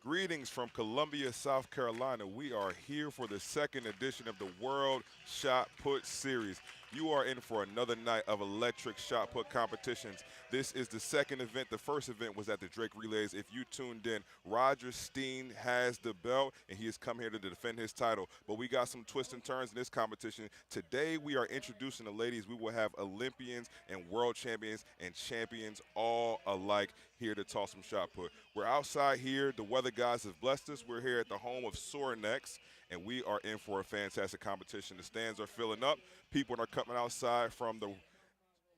Greetings from Columbia, South Carolina. We are here for the second edition of the World Shot Put Series. You are in for another night of electric shot put competitions. This is the second event. The first event was at the Drake Relays. If you tuned in, Roger Steen has the belt, and he has come here to defend his title. But we got some twists and turns in this competition. Today, we are introducing the ladies. We will have Olympians and world champions and champions all alike here to toss some shot put. We're outside here. The weather guys have blessed us. We're here at the home of Sore Necks, and we are in for a fantastic competition. The stands are filling up. People are coming outside from the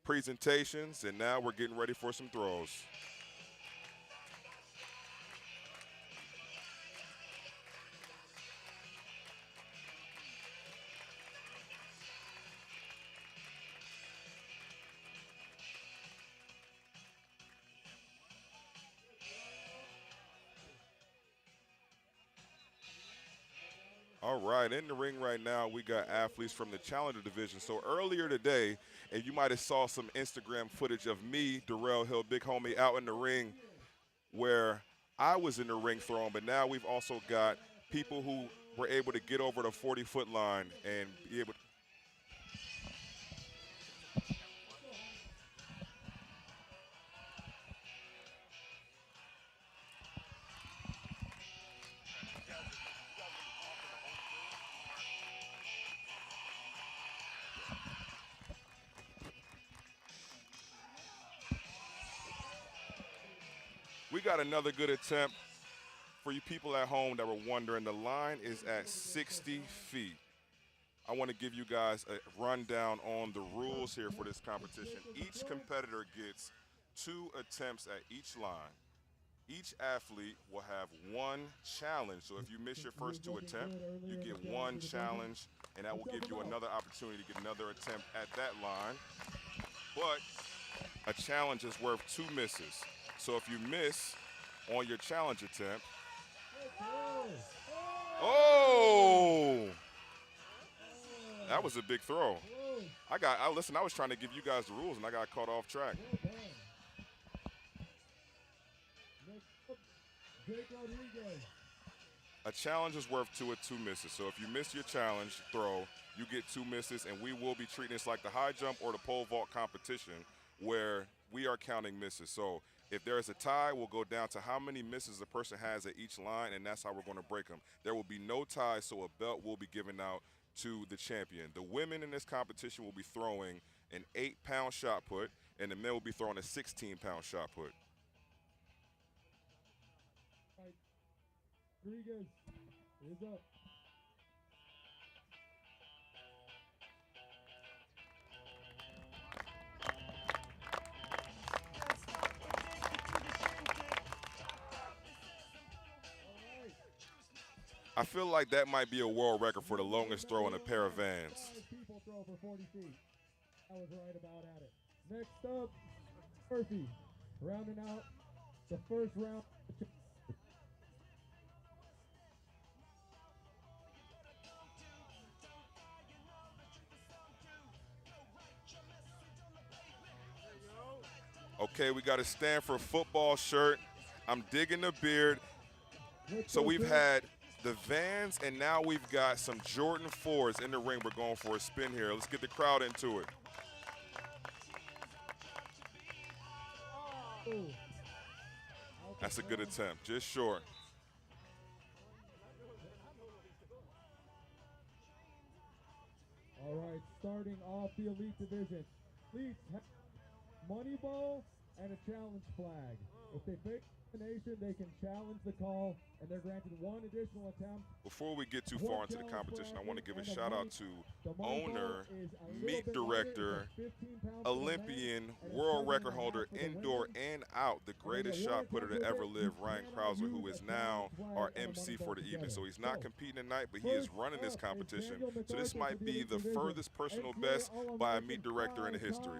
presentations, and now we're getting ready for some throws. All right, in the ring right now, we got athletes from the Challenger division. So earlier today, and you might have saw some Instagram footage of me, Darrell Hill, big homie, out in the ring where I was in the ring throwing, but now we've also got people who were able to get over the 40-foot line and be able to. We got another good attempt. For you people at home that were wondering, the line is at 60 feet. I want to give you guys a rundown on the rules here for this competition. Each competitor gets 2 attempts at each line. Each athlete will have 1 challenge. So if you miss your first 2 attempts, you get 1 challenge, and that will give you another opportunity to get another attempt at that line. But a challenge is worth 2 misses. So if you miss on your challenge attempt, oh, that was a big throw. Listen, I was trying to give you guys the rules, and I got caught off track. A challenge is worth 2 at 2 misses. So if you miss your challenge throw, you get 2 misses, and we will be treating this like the high jump or the pole vault competition where we are counting misses. So if there is a tie, we'll go down to how many misses a person has at each line, and that's how we're going to break them. There will be no ties, so a belt will be given out to the champion. The women in this competition will be throwing an 8-pound shot put, and the men will be throwing a 16-pound shot put. Rodriguez is up. I feel like that might be a world record for the longest throw in a pair of Vans. People throw for 40 feet. I was right about at it. Next up, Murphy, rounding out the first round. Okay, we got a Stanford football shirt. I'm digging the beard. So we've had the Vans, and now we've got some Jordan 4s in the ring. We're going for a spin here. Let's get the crowd into it. That's a good attempt, just short. All right, starting off the elite division. Elites have money ball and a challenge flag. If they pick the nation, they can challenge the call, and they're granted 1 additional attempt. Before we get too far into the competition, I want to give a shout out to owner, meet director, Olympian, world record holder, indoor and out, the greatest shot putter to ever live, Ryan Krauser, who is now our MC for the evening. So he's not competing tonight, but he is running this competition. So this might be the furthest personal best by a meet director in the history.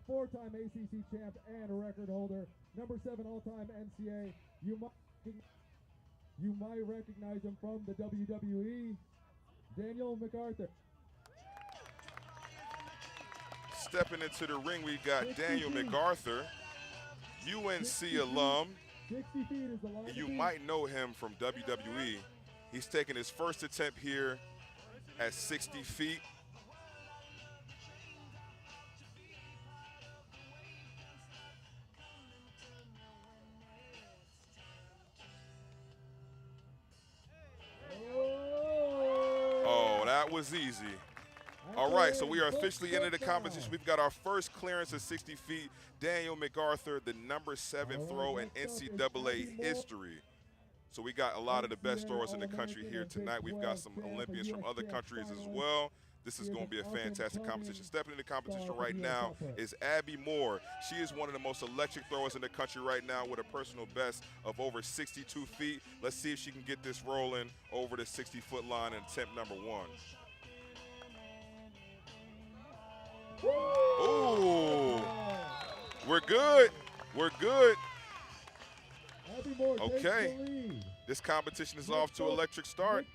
4-time ACC champ and a record holder, number 7 all-time NCAA. You might recognize him from the WWE, Daniel MacArthur. Stepping into the ring, we got Daniel MacArthur, UNC alum, 60 feet is the line. You might know him from WWE. He's taking his first attempt here at 60 feet. Oh, that was easy. All right, so we are officially into the competition. We've got our first clearance of 60 feet. Daniel MacArthur, the number 7 throw in NCAA history. So we got a lot of the best throwers in the country here tonight. We've got some Olympians from other countries as well. This is going to be a fantastic competition. Stepping into competition right now is Abby Moore. She is one of the most electric throwers in the country right now with a personal best of over 62 feet. Let's see if she can get this rolling over the 60-foot line in attempt number 1. Ooh, we're good. We're good. Okay, this competition is off to an electric start.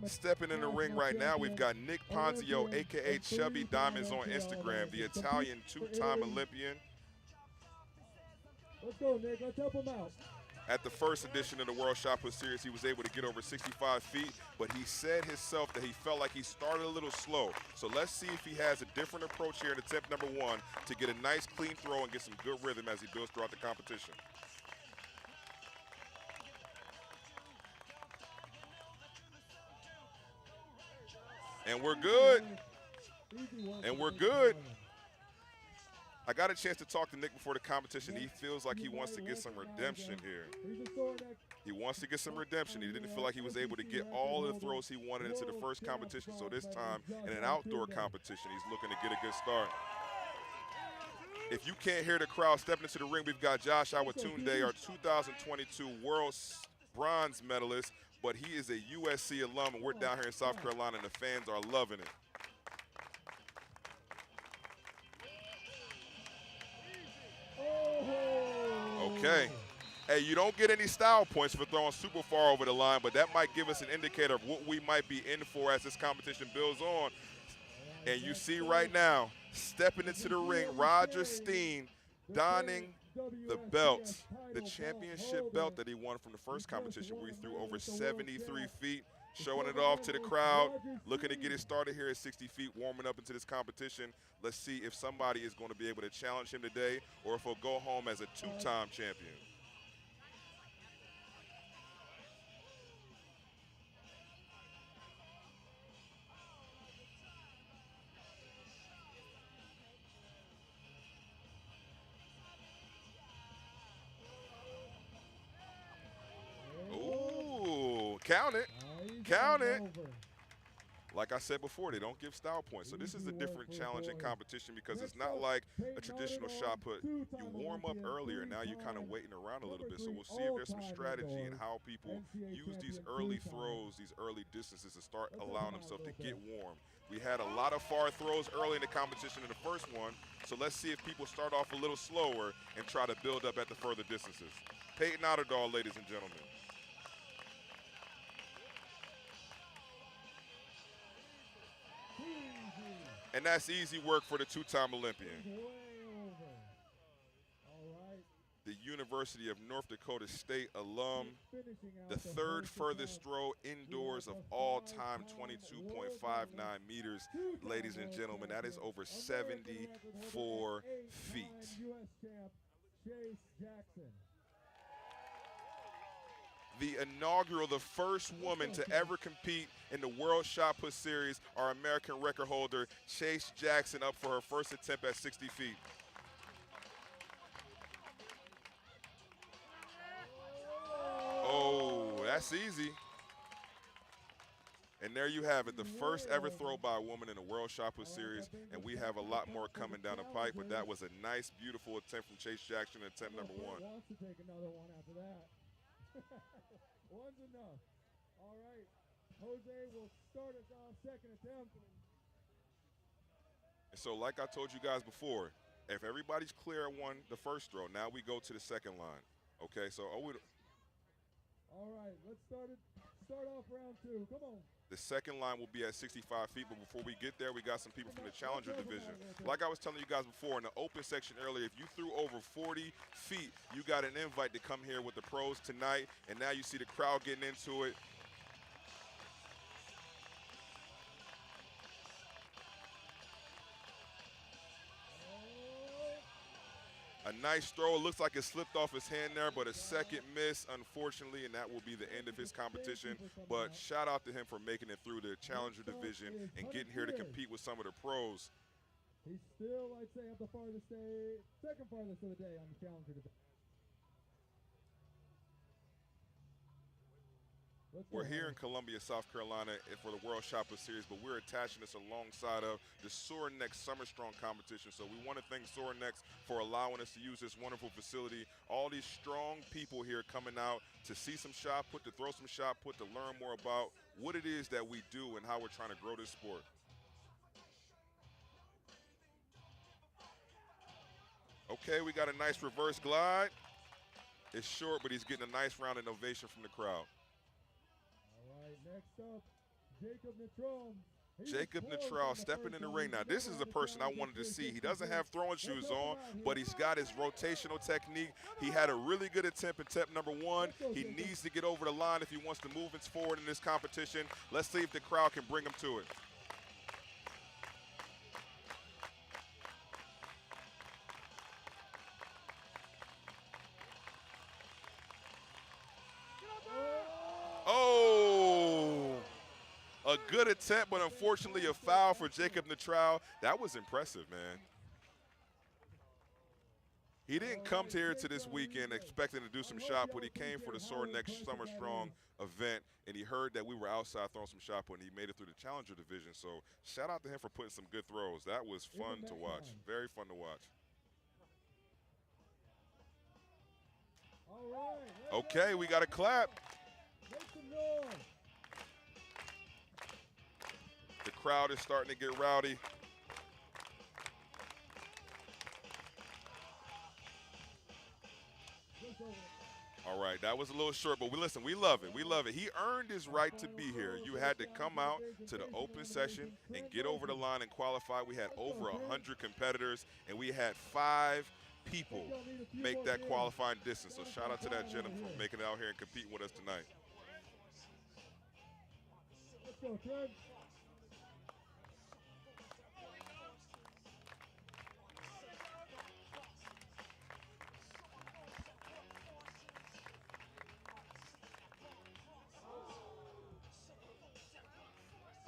Stepping in the ring right now, we've got Nick Ponzio, a.k.a. Chubby Diamonds on Instagram, the Italian 2-time Olympian. Let's go, Nick. Let's help him out. At the first edition of the World Shot Put Series, he was able to get over 65 feet, but he said himself that he felt like he started a little slow. So let's see if he has a different approach here in attempt number 1 to get a nice clean throw and get some good rhythm as he builds throughout the competition. And we're good. And we're good. I got a chance to talk to Nick before the competition. He feels like he wants to get some redemption here. He wants to get some redemption. He didn't feel like he was able to get all the throws he wanted into the first competition. So this time, in an outdoor competition, he's looking to get a good start. If you can't hear the crowd stepping into the ring, we've got Josh Awatunde, our 2022 World Bronze medalist, but he is a USC alum, and we're down here in South Carolina, and the fans are loving it. Okay. Hey, you don't get any style points for throwing super far over the line, but that might give us an indicator of what we might be in for as this competition builds on. And you see right now, stepping into the ring, Roger Steen donning the belt, the championship belt that he won from the first competition where he threw over 73 feet, showing it off to the crowd, looking to get it started here at 60 feet, warming up into this competition. Let's see if somebody is going to be able to challenge him today or if he'll go home as a 2-time champion. Ooh, count it. Count it. Like I said before, they don't give style points. So this is a different challenging competition because it's not like a traditional shot put. You warm up earlier, now you're kind of waiting around a little bit. So we'll see if there's some strategy in how people use these early throws, these early distances to start allowing themselves to get warm. We had a lot of far throws early in the competition in the first one. So let's see if people start off a little slower and try to build up at the further distances. Peyton Otterdahl, ladies and gentlemen. And that's easy work for the 2-time Olympian. The University of North Dakota State alum, the 3rd furthest throw indoors of all time, 22.59 meters. Ladies and gentlemen, that is over 74 feet. The inaugural, the first woman to ever compete in the World Shot Put Series, our American record holder, Chase Jackson, up for her first attempt at 60 feet. Oh, that's easy. And there you have it, the first ever throw by a woman in the World Shot Put Series, and we have a lot more coming down the pipe, but that was a nice, beautiful attempt from Chase Jackson, attempt number 1. Wants to take another one after that. One's enough. All right. Jose will start us off second attempt. And so like I told you guys before, if everybody's clear at the first throw, now we go to the second line. Okay, so all right, right, let's start off round two. Come on. The second line will be at 65 feet, but before we get there, we got some people from the Challenger division. Like I was telling you guys before in the open section earlier, if you threw over 40 feet, you got an invite to come here with the pros tonight, and now you see the crowd getting into it. A nice throw. It looks like it slipped off his hand there, but a second miss, unfortunately, and that will be the end of his competition. But shout out to him for making it through the Challenger division and getting here to compete with some of the pros. He's still, I'd say, at the farthest day, second farthest of the day on the Challenger division. We're here in Columbia, South Carolina for the World Shot Put Series, but we're attaching this alongside of the Soarenex Summer Strong competition. So we want to thank Soarenex for allowing us to use this wonderful facility. All these strong people here coming out to see some shot put, to throw some shot put, to learn more about what it is that we do and how we're trying to grow this sport. Okay, we got a nice reverse glide. It's short, but he's getting a nice round of ovation from the crowd. All right, next up, Jacob Natrom. Jacob Natrom stepping in the ring. Now, this is a person I wanted to see. He doesn't have throwing shoes on, but he's got his rotational technique. He had a really good attempt in attempt number one. He needs to get over the line if he wants to move forward in this competition. Let's see if the crowd can bring him to it. Oh, a good attempt, but unfortunately a foul for Jacob Natrom. That was impressive, man. He didn't come here to this weekend expecting to do some shot put. He came for the Soarenex Summer Strong event, and he heard that we were outside throwing some shot put, and he made it through the Challenger division. So shout out to him for putting some good throws. That was fun to watch, very fun to watch. Okay, we got a clap. The crowd is starting to get rowdy. All right, that was a little short, but listen, we love it. We love it. He earned his right to be here. You had to come out to the open session and get over the line and qualify. We had over 100 competitors, and we had 5 people make that qualifying distance. So shout out to that gentleman for making it out here and competing with us tonight. Let's go, Trent.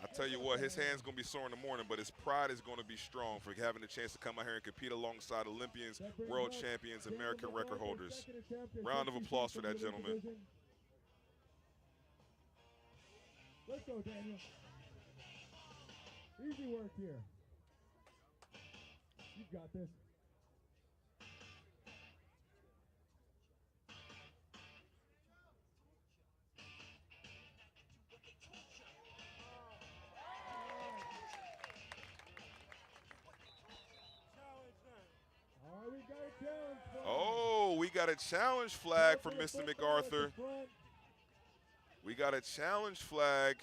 I tell you what, his hand's going to be sore in the morning, but his pride is going to be strong for having the chance to come out here and compete alongside Olympians, world champions, American record holders. Round of applause for that gentleman. Let's go, Daniel. Easy work here. You've got this. Oh, we got a challenge flag for Mr. MacArthur. We got a challenge flag.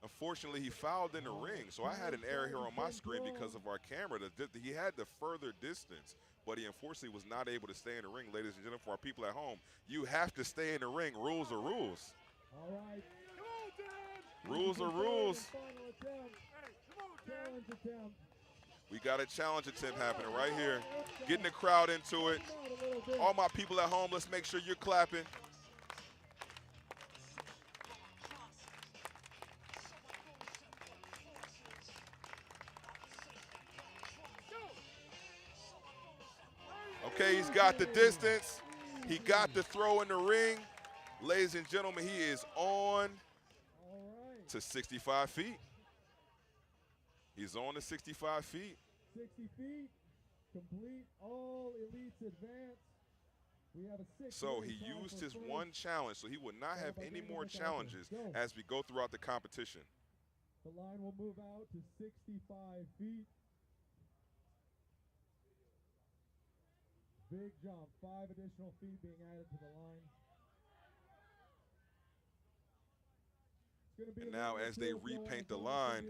Unfortunately, he fouled in the ring, so I had an error here on my screen because of our camera. He had the further distance, but he unfortunately was not able to stay in the ring. Ladies and gentlemen, for our people at home, you have to stay in the ring. Rules are rules. All right. Come on, Dan. Rules are rules. Final attempt. Hey, come on, Dan. Challenge attempt. We got a challenge attempt happening right here. Getting the crowd into it. All my people at home, let's make sure you're clapping. Okay, he's got the distance. He got the throw in the ring. Ladies and gentlemen, he is on to 65 feet. He's on to 65 feet. 60 feet, complete all elites advance. We have a 6. So he used his one challenge, so he will not have any more challenges as we go throughout the competition. The line will move out to 65 feet. Big jump, 5 additional feet being added to the line. And now as they repaint the line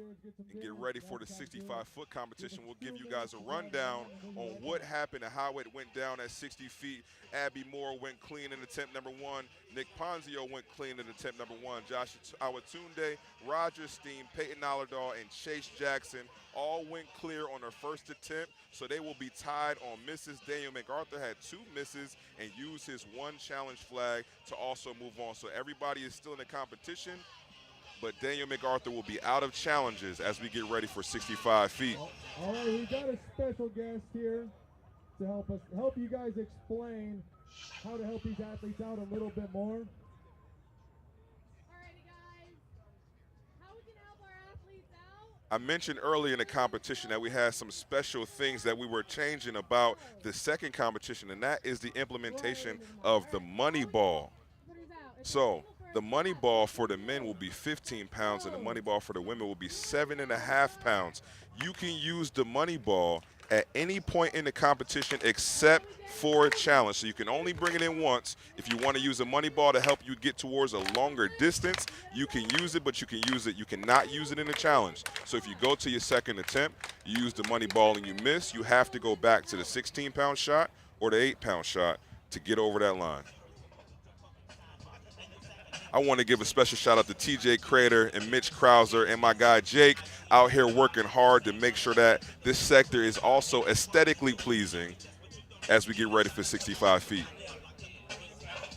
and get ready for the 65-foot competition, we'll give you guys a rundown on what happened and how it went down at 60 feet. Abby Moore went clean in attempt number 1. Nick Ponzio went clean in attempt number 1. Josh Awatunde, Roger Steen, Peyton Allerdahl, and Chase Jackson all went clear on their first attempt, so they will be tied on misses. Daniel MacArthur had 2 misses and used his 1 challenge flag to also move on. So everybody is still in the competition, but Daniel MacArthur will be out of challenges as we get ready for 65 feet. All right, we got a special guest here to help you guys explain how to help these athletes out a little bit more. Alrighty, guys. How we can help our athletes out? I mentioned earlier in the competition that we had some special things that we were changing about the second competition, and that is the implementation of the money ball. So the money ball for the men will be 15 pounds, and the money ball for the women will be 7.5 pounds. You can use the money ball at any point in the competition except for a challenge. So you can only bring it in once. If you want to use a money ball to help you get towards a longer distance, you can use it, but you cannot use it in a challenge. So if you go to your second attempt, you use the money ball and you miss, you have to go back to the 16-pound shot or the 8-pound shot to get over that line. I want to give a special shout out to TJ Crater and Mitch Krauser and my guy Jake out here working hard to make sure that this sector is also aesthetically pleasing as we get ready for 65 feet.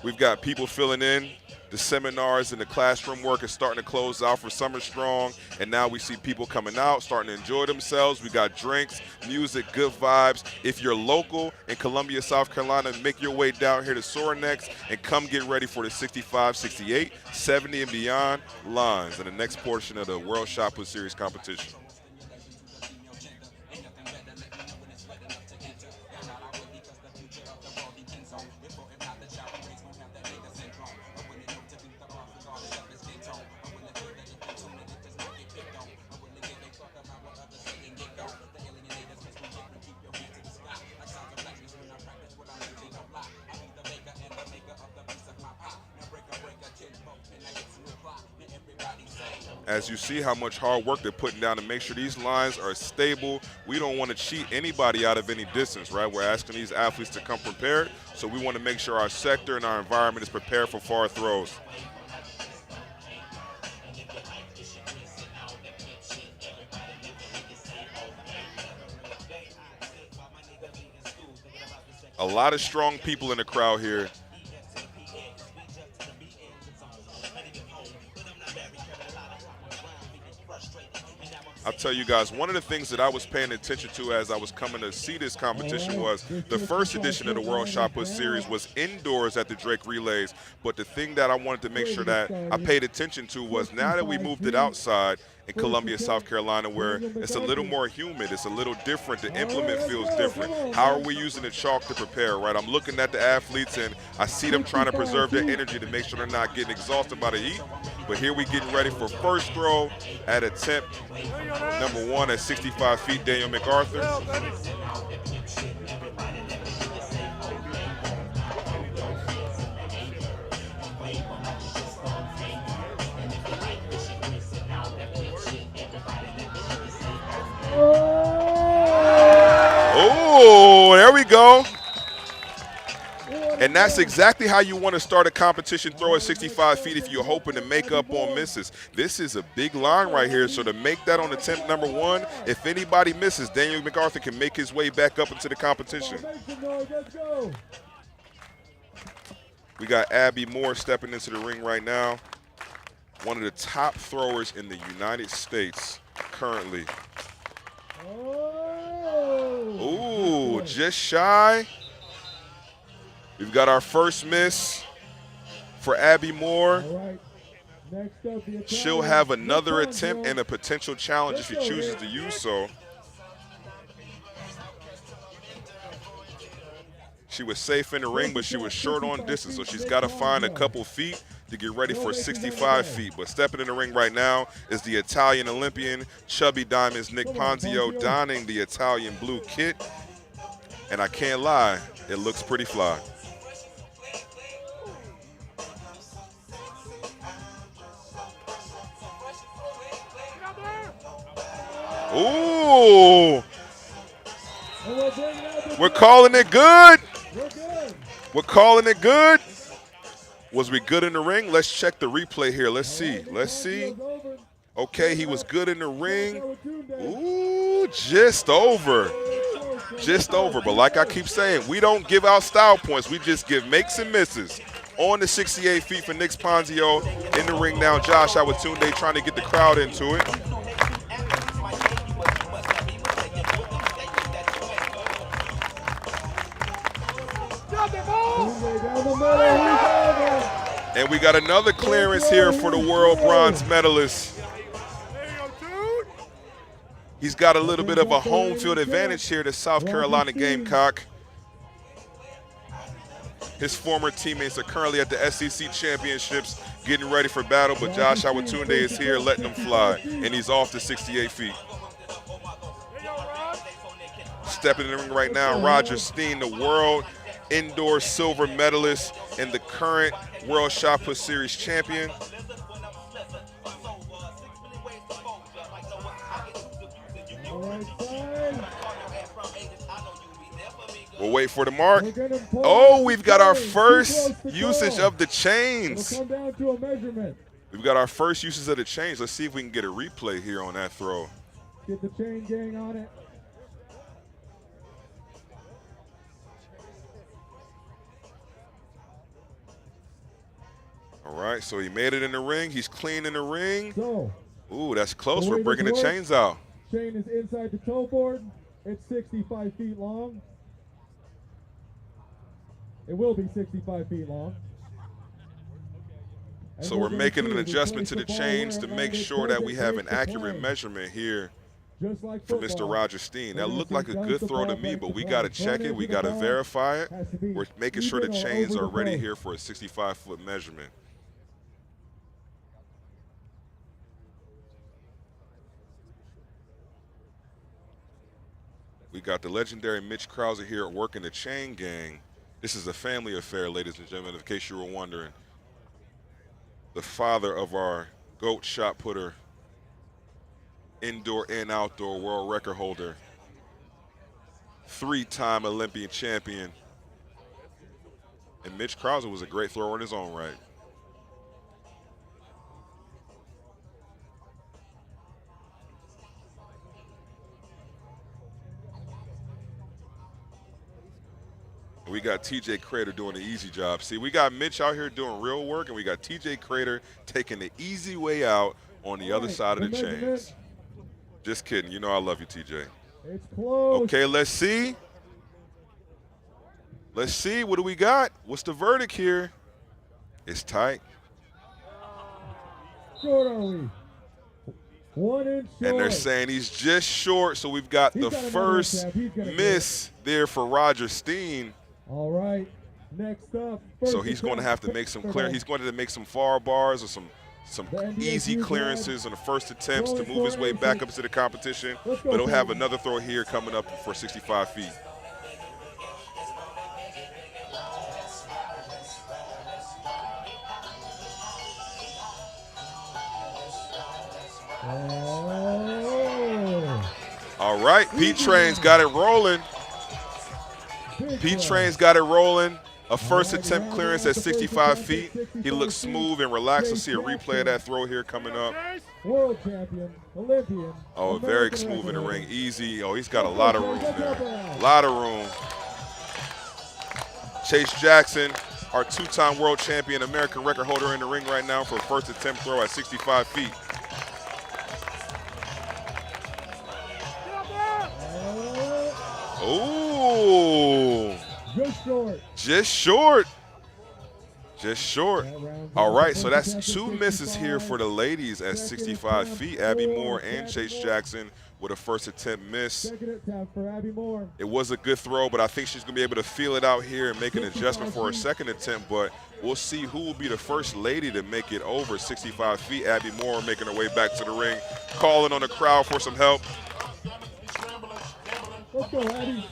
We've got people filling in. The seminars and the classroom work is starting to close out for Summer Strong, and now we see people coming out, starting to enjoy themselves. We got drinks, music, good vibes. If you're local in Columbia, South Carolina, make your way down here to Sorinex and come get ready for the 65, 68, 70, and beyond lines in the next portion of the World Shot Put Series competition. As you see how much hard work they're putting down to make sure these lines are stable. We don't want to cheat anybody out of any distance, right? We're asking these athletes to come prepared, so we want to make sure our sector and our environment is prepared for far throws. A lot of strong people in the crowd here. I'll tell you guys, one of the things that I was paying attention to as I was coming to see this competition was the first edition of the World Shot Put Series was indoors at the Drake Relays. But the thing that I wanted to make sure that I paid attention to was now that we moved it outside in Columbia, South Carolina, where it's a little more humid, it's a little different, the implement feels different. How are we using the chalk to prepare, right? I'm looking at the athletes and I see them trying to preserve their energy to make sure they're not getting exhausted by the heat. But here we getting ready for first throw at attempt number 1 at 65 feet, Daniel MacArthur. Oh, there we go. And that's exactly how you want to start a competition throw at 65 feet if you're hoping to make up on misses. This is a big line right here, so to make that on attempt number 1, if anybody misses, Daniel MacArthur can make his way back up into the competition. We got Abby Moore stepping into the ring right now, one of the top throwers in the United States currently. Ooh, just shy. We've got our first miss for Abby Moore. She'll have another attempt and a potential challenge if she chooses to use so. She was safe in the ring, but she was short on distance, so she's got to find a couple feet to get ready for 65 feet. But stepping in the ring right now is the Italian Olympian, Chubby Diamonds Nick Ponzio, donning the Italian blue kit. And I can't lie, it looks pretty fly. Ooh. And we'll bring it out to We're calling it good. We're good. We're calling it good. Was we good in the ring? Let's check the replay here. Let's see. Let's see. Okay, he was good in the ring. Ooh, just over. Just over. But like I keep saying, we don't give out style points. We just give makes and misses. On the 68 feet for Nick Ponzio. In the ring now, Josh Awatunde trying to get the crowd into it. And we got another clearance here for the world bronze medalist. He's got a little bit of a home field advantage here, the South Carolina Gamecock. His former teammates are currently at the SEC Championships getting ready for battle, but Josh Awatunde is here letting them fly, and he's off the 68 feet. Stepping in the ring right now, Roger Steen, the world indoor silver medalist and the current World Shot Put Series champion. We'll wait for the mark. Oh, we've got our first usage of the chains. We've got our first uses of the chains. Let's see if we can get a replay here on that throw. Get the chain gang on it. All right, so he made it in the ring. He's clean in the ring. So, ooh, that's close. We're bringing the chains out. Chain is inside the toe board. It's 65 feet long. It will be 65 feet long. And so we're making an adjustment to the chains to make sure that we have an accurate measurement here for Mr. Roger Steen. That looked like a good throw to me, but we got to check it. We got to verify it. We're making sure the chains are ready here for a 65-foot measurement. We got the legendary Mitch Krauser here working the chain gang. This is a family affair, ladies and gentlemen, in case you were wondering. The father of our GOAT shot putter, indoor and outdoor world record holder, 3-time Olympian champion. And Mitch Krauser was a great thrower in his own right. We got TJ Crater doing the easy job. See, we got Mitch out here doing real work, and we got TJ Crater taking the easy way out on the other side of the chains. Just kidding. You know I love you, TJ. It's close. Okay, let's see. Let's see. What do we got? What's the verdict here? It's tight. Short are we? 1 inch short. And they're saying he's just short, so we've got the first miss there for Roger Steen. All right, next up. So he's going to have to make some clear. He's going to make some far bars or some easy clearances on the first attempts to move his way back up to the competition. But he'll have another throw here coming up for 65 feet. All right, P-Train's got it rolling. P-Train's got it rolling. A first attempt clearance at 65 feet. He looks smooth and relaxed. Let's see a replay of that throw here coming up. World champion, Olympian. Oh, very smooth in the ring. Easy. Oh, he's got a lot of room there. A lot of room. Chase Jackson, our 2-time world champion, American record holder in the ring right now for a first attempt throw at 65 feet. Ooh. Just short. Just short. Just short. All right, so that's 2 misses here for the ladies at 65 feet. Abby Moore and Chase Jackson with a first attempt miss. It was a good throw, but I think she's going to be able to feel it out here and make an adjustment for her second attempt, but we'll see who will be the first lady to make it over 65 feet. Abby Moore making her way back to the ring, calling on the crowd for some help. Let's go, Abby.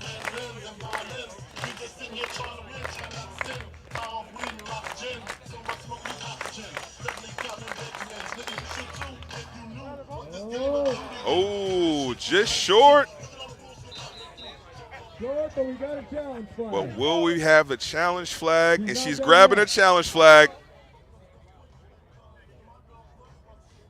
Oh, just short. Short, but we got a challenge flag. But will we have a challenge flag? And She's she's not grabbing done a challenge flag.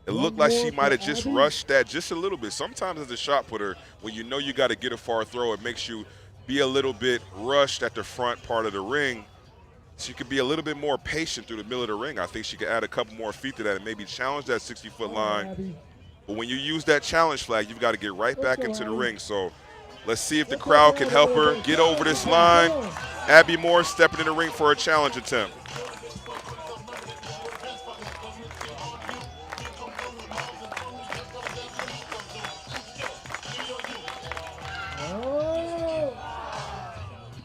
It One looked like she more might have for just Abby. rushed that just a little bit. Sometimes as a shot putter, when you know you got to get a far throw, it makes you be a little bit rushed at the front part of the ring. So you could be a little bit more patient through the middle of the ring. I think she could add a couple more feet to that and maybe challenge that 60-foot line. Abby. But when you use that challenge flag, you've got to get right back go, into the Abby. ring. So let's see if the Let's go, crowd can Abby. help her get over this line. Abby Moore stepping in the ring for a challenge attempt. Oh!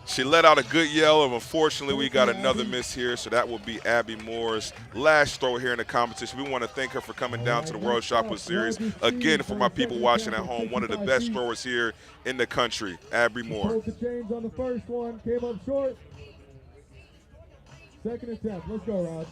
She let out a good yell, and unfortunately we got another miss here, so that will be Abby Moore's last throw here in the competition. We want to thank her for coming down to the World Shot Put Series. Again, for my people watching at home, one of the best throwers here in the country, Abby Moore. Pulled the chains on the first one, came up short. Second attempt, let's go, Rod.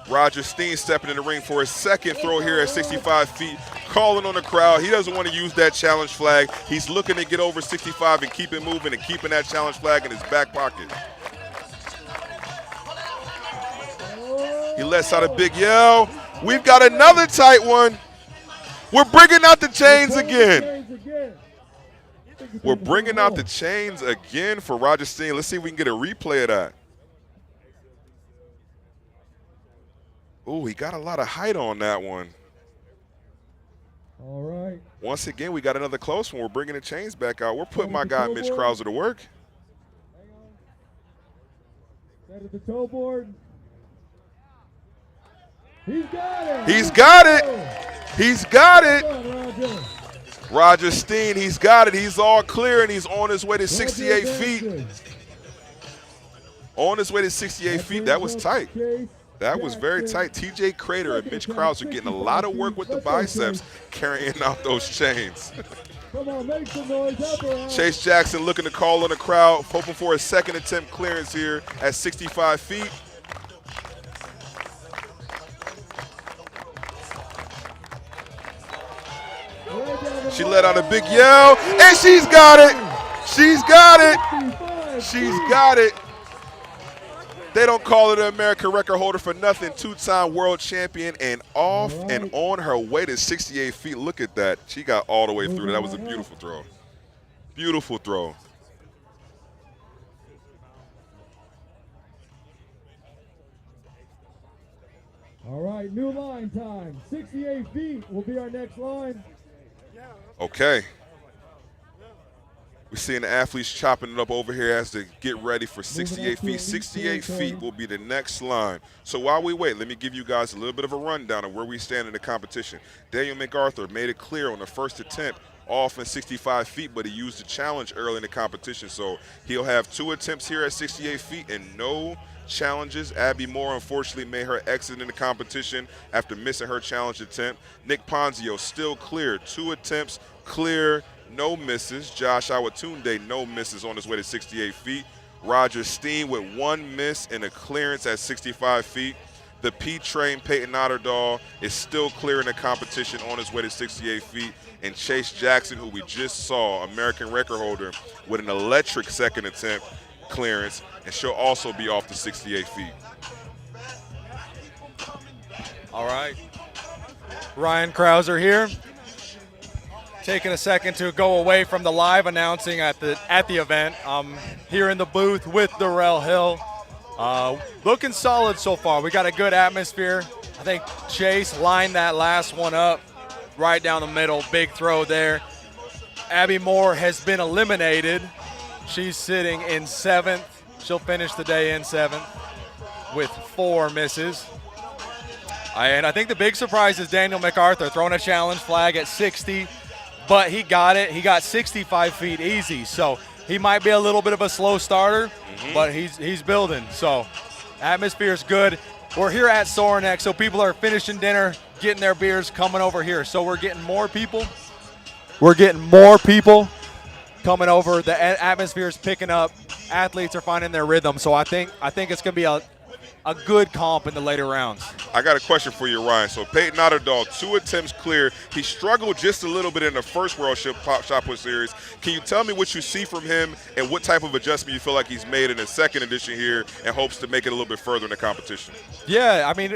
Roger Steen stepping in the ring for his second throw here at 65 feet, calling on the crowd. He doesn't want to use that challenge flag. He's looking to get over 65 and keep it moving and keeping that challenge flag in his back pocket. He lets out a big yell. We've got another tight one. We're bringing out the chains again. We're bringing out the chains again for Roger Steen. Let's see if we can get a replay of that. Ooh, he got a lot of height on that one. All right. Once again, we got another close one. We're bringing the chains back out. We're putting my guy Mitch Krauser to work. Hang on. Set at the toe board. He's got it. He's got it. He's got it. Roger. Roger Steen, he's got it. He's all clear, and he's on his way to 68 feet. On his way to 68 feet. That was tight. That was very tight. TJ Crater and Mitch Krauser getting a lot of work with the biceps, carrying out those chains. Come on, make some noise. Help her out. Chase Jackson looking to call on the crowd, hoping for a second attempt clearance here at 65 feet. She let out a big yell, and she's got it. She's got it. She's got it. They don't call her the American record holder for nothing. Two-time world champion and off and on her way to 68 feet. Look at that. She got all the way through. That was a beautiful throw. Beautiful throw. All right, new line time. 68 feet will be our next line. Okay. We're seeing the athletes chopping it up over here as they get ready for 68 feet. 68 feet will be the next line. So while we wait, let me give you guys a little bit of a rundown of where we stand in the competition. Daniel MacArthur made it clear on the first attempt off in 65 feet, but he used the challenge early in the competition. So he'll have 2 attempts here at 68 feet and no challenges. Abby Moore unfortunately made her exit in the competition after missing her challenge attempt. Nick Ponzio still clear. 2 attempts, clear. No misses. Josh Awatunde, no misses on his way to 68 feet. Roger Steen with 1 miss and a clearance at 65 feet. The P-Train Peyton Otterdahl is still clear in the competition on his way to 68 feet. And Chase Jackson, who we just saw, American record holder, with an electric second attempt clearance, and she'll also be off to 68 feet. All right. Ryan Krauser here. Taking a second to go away from the live announcing at the event. I'm here in the booth with Darrell Hill. Looking solid so far. We got a good atmosphere. I think Chase lined that last one up right down the middle. Big throw there. Abby Moore has been eliminated. She's sitting in 7th. She'll finish the day in 7th with 4 misses. And I think the big surprise is Daniel MacArthur throwing a challenge flag at 60. But he got it. He got 65 feet easy. So he might be a little bit of a slow starter, but he's building. So atmosphere is good. We're here at Soronex, so people are finishing dinner, getting their beers, coming over here. So we're getting more people. We're getting more people coming over. The atmosphere is picking up. Athletes are finding their rhythm. So I think it's going to be a good comp in the later rounds. I got a question for you, Ryan. So Peyton Otterdahl, 2 attempts clear. He struggled just a little bit in the first World Shot Put Series. Can you tell me what you see from him and what type of adjustment you feel like he's made in the second edition here and hopes to make it a little bit further in the competition? Yeah, I mean,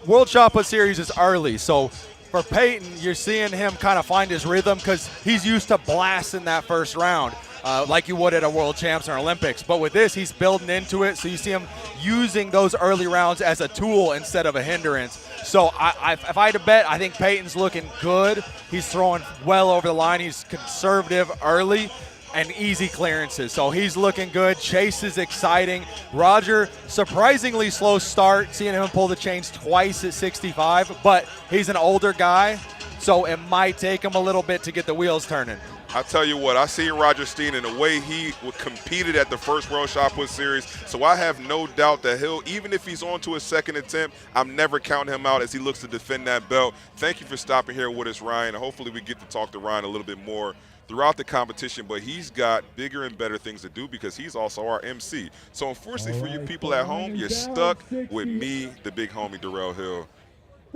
World Shot Put Series is early, so for Peyton, you're seeing him kind of find his rhythm because he's used to blasting that first round. Like you would at a World Champs or Olympics. But with this, he's building into it, so you see him using those early rounds as a tool instead of a hindrance. So if I had to bet, I think Peyton's looking good. He's throwing well over the line. He's conservative early and easy clearances. So he's looking good. Chase is exciting. Roger, surprisingly slow start, seeing him pull the chains twice at 65, but he's an older guy, so it might take him a little bit to get the wheels turning. I tell you what, I seen Roger Steen in the way he competed at the first World Shot Put Series, so I have no doubt that even if he's on to his second attempt, I'm never counting him out as he looks to defend that belt. Thank you for stopping here with us, Ryan. Hopefully we get to talk to Ryan a little bit more throughout the competition, but he's got bigger and better things to do because he's also our MC. So unfortunately for you people at home, you're stuck with me, the big homie Darrell Hill,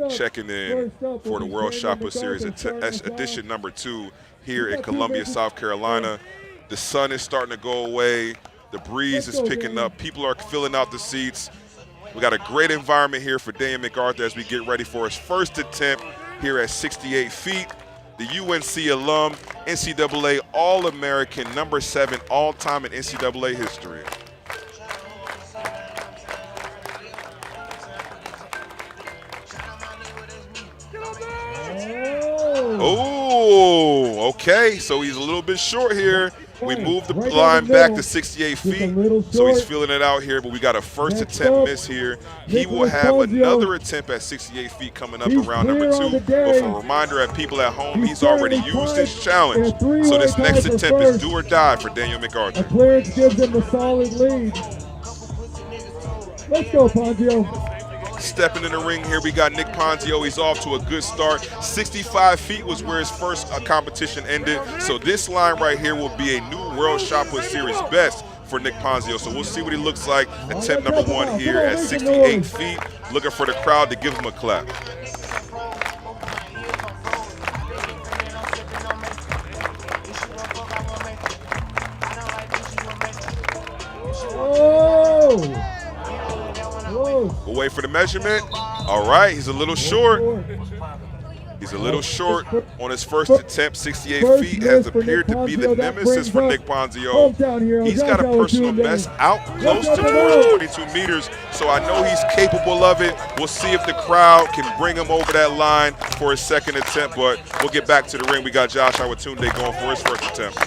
checking in for the World Shot Put Series edition number 2 here in Columbia, South Carolina. The sun is starting to go away. The breeze is picking up. People are filling out the seats. We got a great environment here for Daniel MacArthur as we get ready for his first attempt here at 68 feet. The UNC alum, NCAA All-American, number 7 all-time in NCAA history. Oh, okay. So he's a little bit short here. We moved the line back to 68 feet, so he's feeling it out here, but we got a first attempt miss here. He will have another attempt at 68 feet coming up around number 2. But for a reminder at people at home, he's already used his challenge. So this next attempt is do or die for Daniel MacArthur. A clearance gives him the solid lead. Let's go, Ponzio. Stepping in the ring here, we got Nick Ponzio. He's off to a good start. 65 feet was where his first competition ended. So this line right here will be a new World Shot Put Series best for Nick Ponzio. So we'll see what he looks like. Attempt number 1 here at 68 feet. Looking for the crowd to give him a clap. We'll wait for the measurement. All right, he's a little short. He's a little short on his first attempt. 68 feet has appeared to be the nemesis for Nick Ponzio. He's got a personal best out close to 22 meters, so I know he's capable of it. We'll see if the crowd can bring him over that line for his second attempt, but we'll get back to the ring. We got Josh Awatunde going for his first attempt.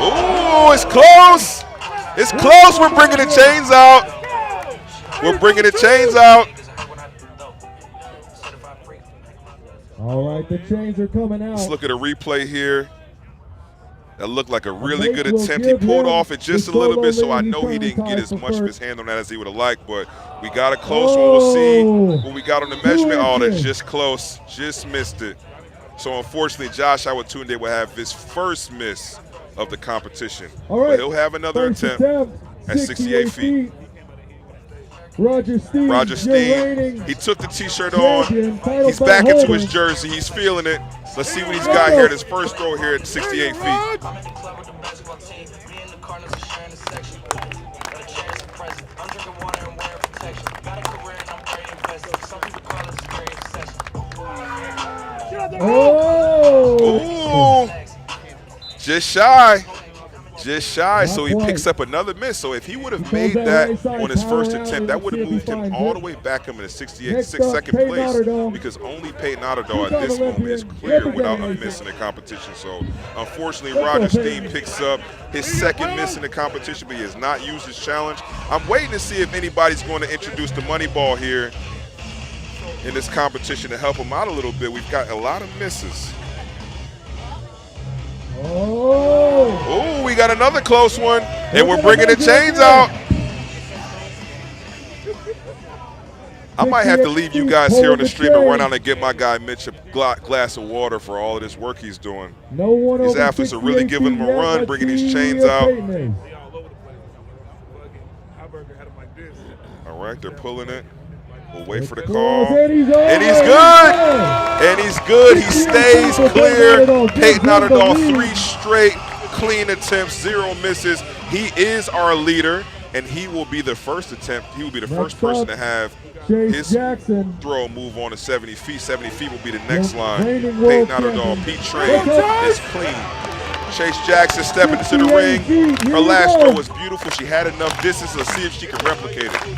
Oh, it's close. It's close. We're bringing the chains out. We're bringing the chains out. All right, the chains are coming out. Let's look at a replay here. That looked like a really good attempt. He pulled off it just a little bit, so I know he didn't get as much of his hand on that as he would have liked, but we got a close one. We'll see what we got on the measurement. Oh, that's just close. Just missed it. So unfortunately, Josh Awatunde will have his first miss of the competition. All right. But he'll have another attempt at 68 feet. Roger Steen, he took the t-shirt on. He's back into his jersey. He's feeling it. Let's see what he's got here at his first throw here at 68 feet. Oh! Ooh. Just shy. Just shy, so he picks up another miss. So if he would have made that on his first attempt, that would have moved him all the way back up in the 62nd place, because only Peyton Otterdahl at this moment is clear without a miss in the competition. So unfortunately, Roger Steen picks up his second miss in the competition, but he has not used his challenge. I'm waiting to see if anybody's going to introduce the money ball here in this competition to help him out a little bit. We've got a lot of misses. Oh, we got another close one, and we're bringing the chains out. I might have to leave you guys here on the stream and chain. run out and get my guy Mitch a glass of water for all of this work he's doing. No one These over athletes are really 68 giving him a feet yet. run, Let's bringing these see chains if out. Peyton is. All right, they're pulling it. We'll wait for the Goes, call. and he's over. And he's good. And he's good. He stays clear. Peyton Otterdahl, 3 straight clean attempts, 0 misses. He is our leader, and he will be the first attempt. He will be the first person to have Chase his Jackson. throw move on to 70 feet. 70 feet will be the next line. Reigning Peyton world Otterdahl, champion. Pete Trade is clean. Chase Jackson stepping into the ring. Her last throw was beautiful. She had enough distance. Let's see if she can replicate it.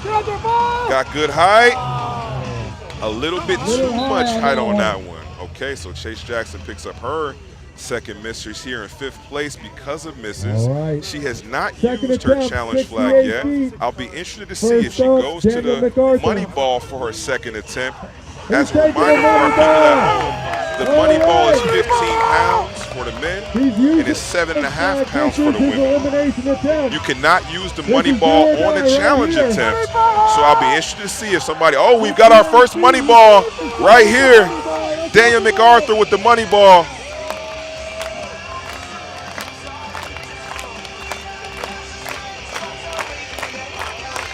Got good height. A little bit too much height on that one. Okay, so Chase Jackson picks up her second miss. She's here in 5th place because of misses. All right. She has not Second used her attempt, challenge 68 flag yet. feet. I'll be interested to see if she First up, goes to Daniel the MacArthur. money ball for her second attempt. He's As a taking reminder the for our money people ball. at home, the money ball is 15 pounds for the men, He's using and it's 7.5 pounds for the his women. elimination attempt. You cannot use the money ball on the challenge attempt. So I'll be interested to see if somebody, oh, we've got our first money ball right here. Daniel MacArthur with the money ball.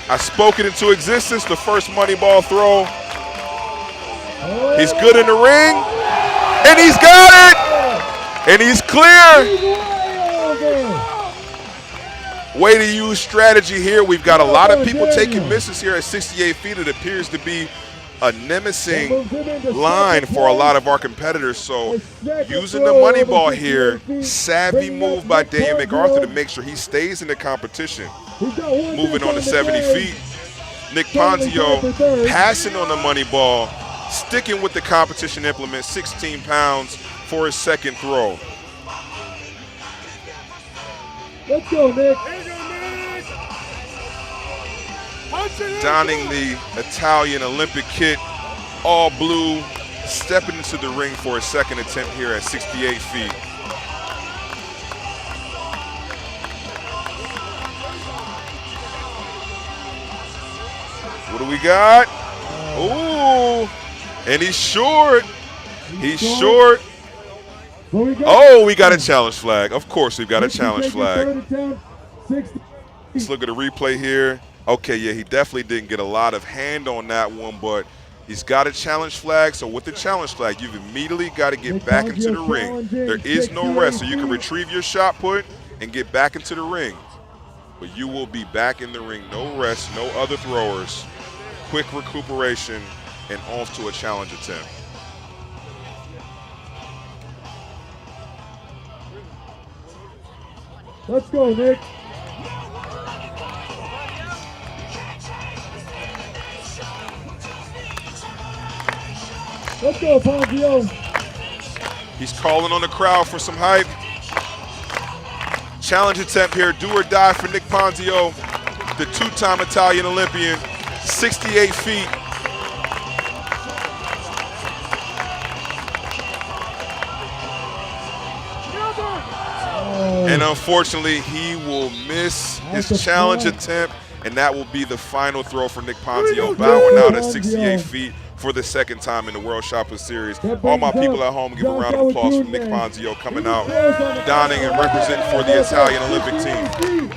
I spoke it into existence, the first money ball throw. He's good in the ring, and he's got it, and he's clear. Way to use strategy here. We've got a lot of people taking misses here at 68 feet. It appears to be a nemesing line for a lot of our competitors. So using the money ball here, savvy move by Daniel MacArthur to make sure he stays in the competition. Moving on to 70 feet. Nick Ponzio passing on the money ball, sticking with the competition implement, 16 pounds for his second throw. Let's go, Nick. Donning the Italian Olympic kit, all blue, stepping into the ring for his second attempt here at 68 feet. What do we got? Ooh, and he's short. He's short. Oh, we got a challenge flag. Of course, we've got a challenge flag. Let's look at the replay here. Okay, yeah, he definitely didn't get a lot of hand on that one, but he's got a challenge flag. So with the challenge flag, you've immediately got to get back into the ring. There is no rest, so you can retrieve your shot put and get back into the ring. But you will be back in the ring. No rest, no other throwers. Quick recuperation and off to a challenge attempt. Let's go, Nick. Let's go, Ponzio. He's calling on the crowd for some hype. Challenge attempt here, do or die for Nick Ponzio, the 2-time Italian Olympian, 68 feet. And unfortunately, he will miss his challenge attempt, and that will be the final throw for Nick Ponzio, bowing out at 68 feet for the second time in the World Shot Put Series. All my people at home, give a round of applause for Nick Ponzio coming out, donning and representing for the Italian Olympic team.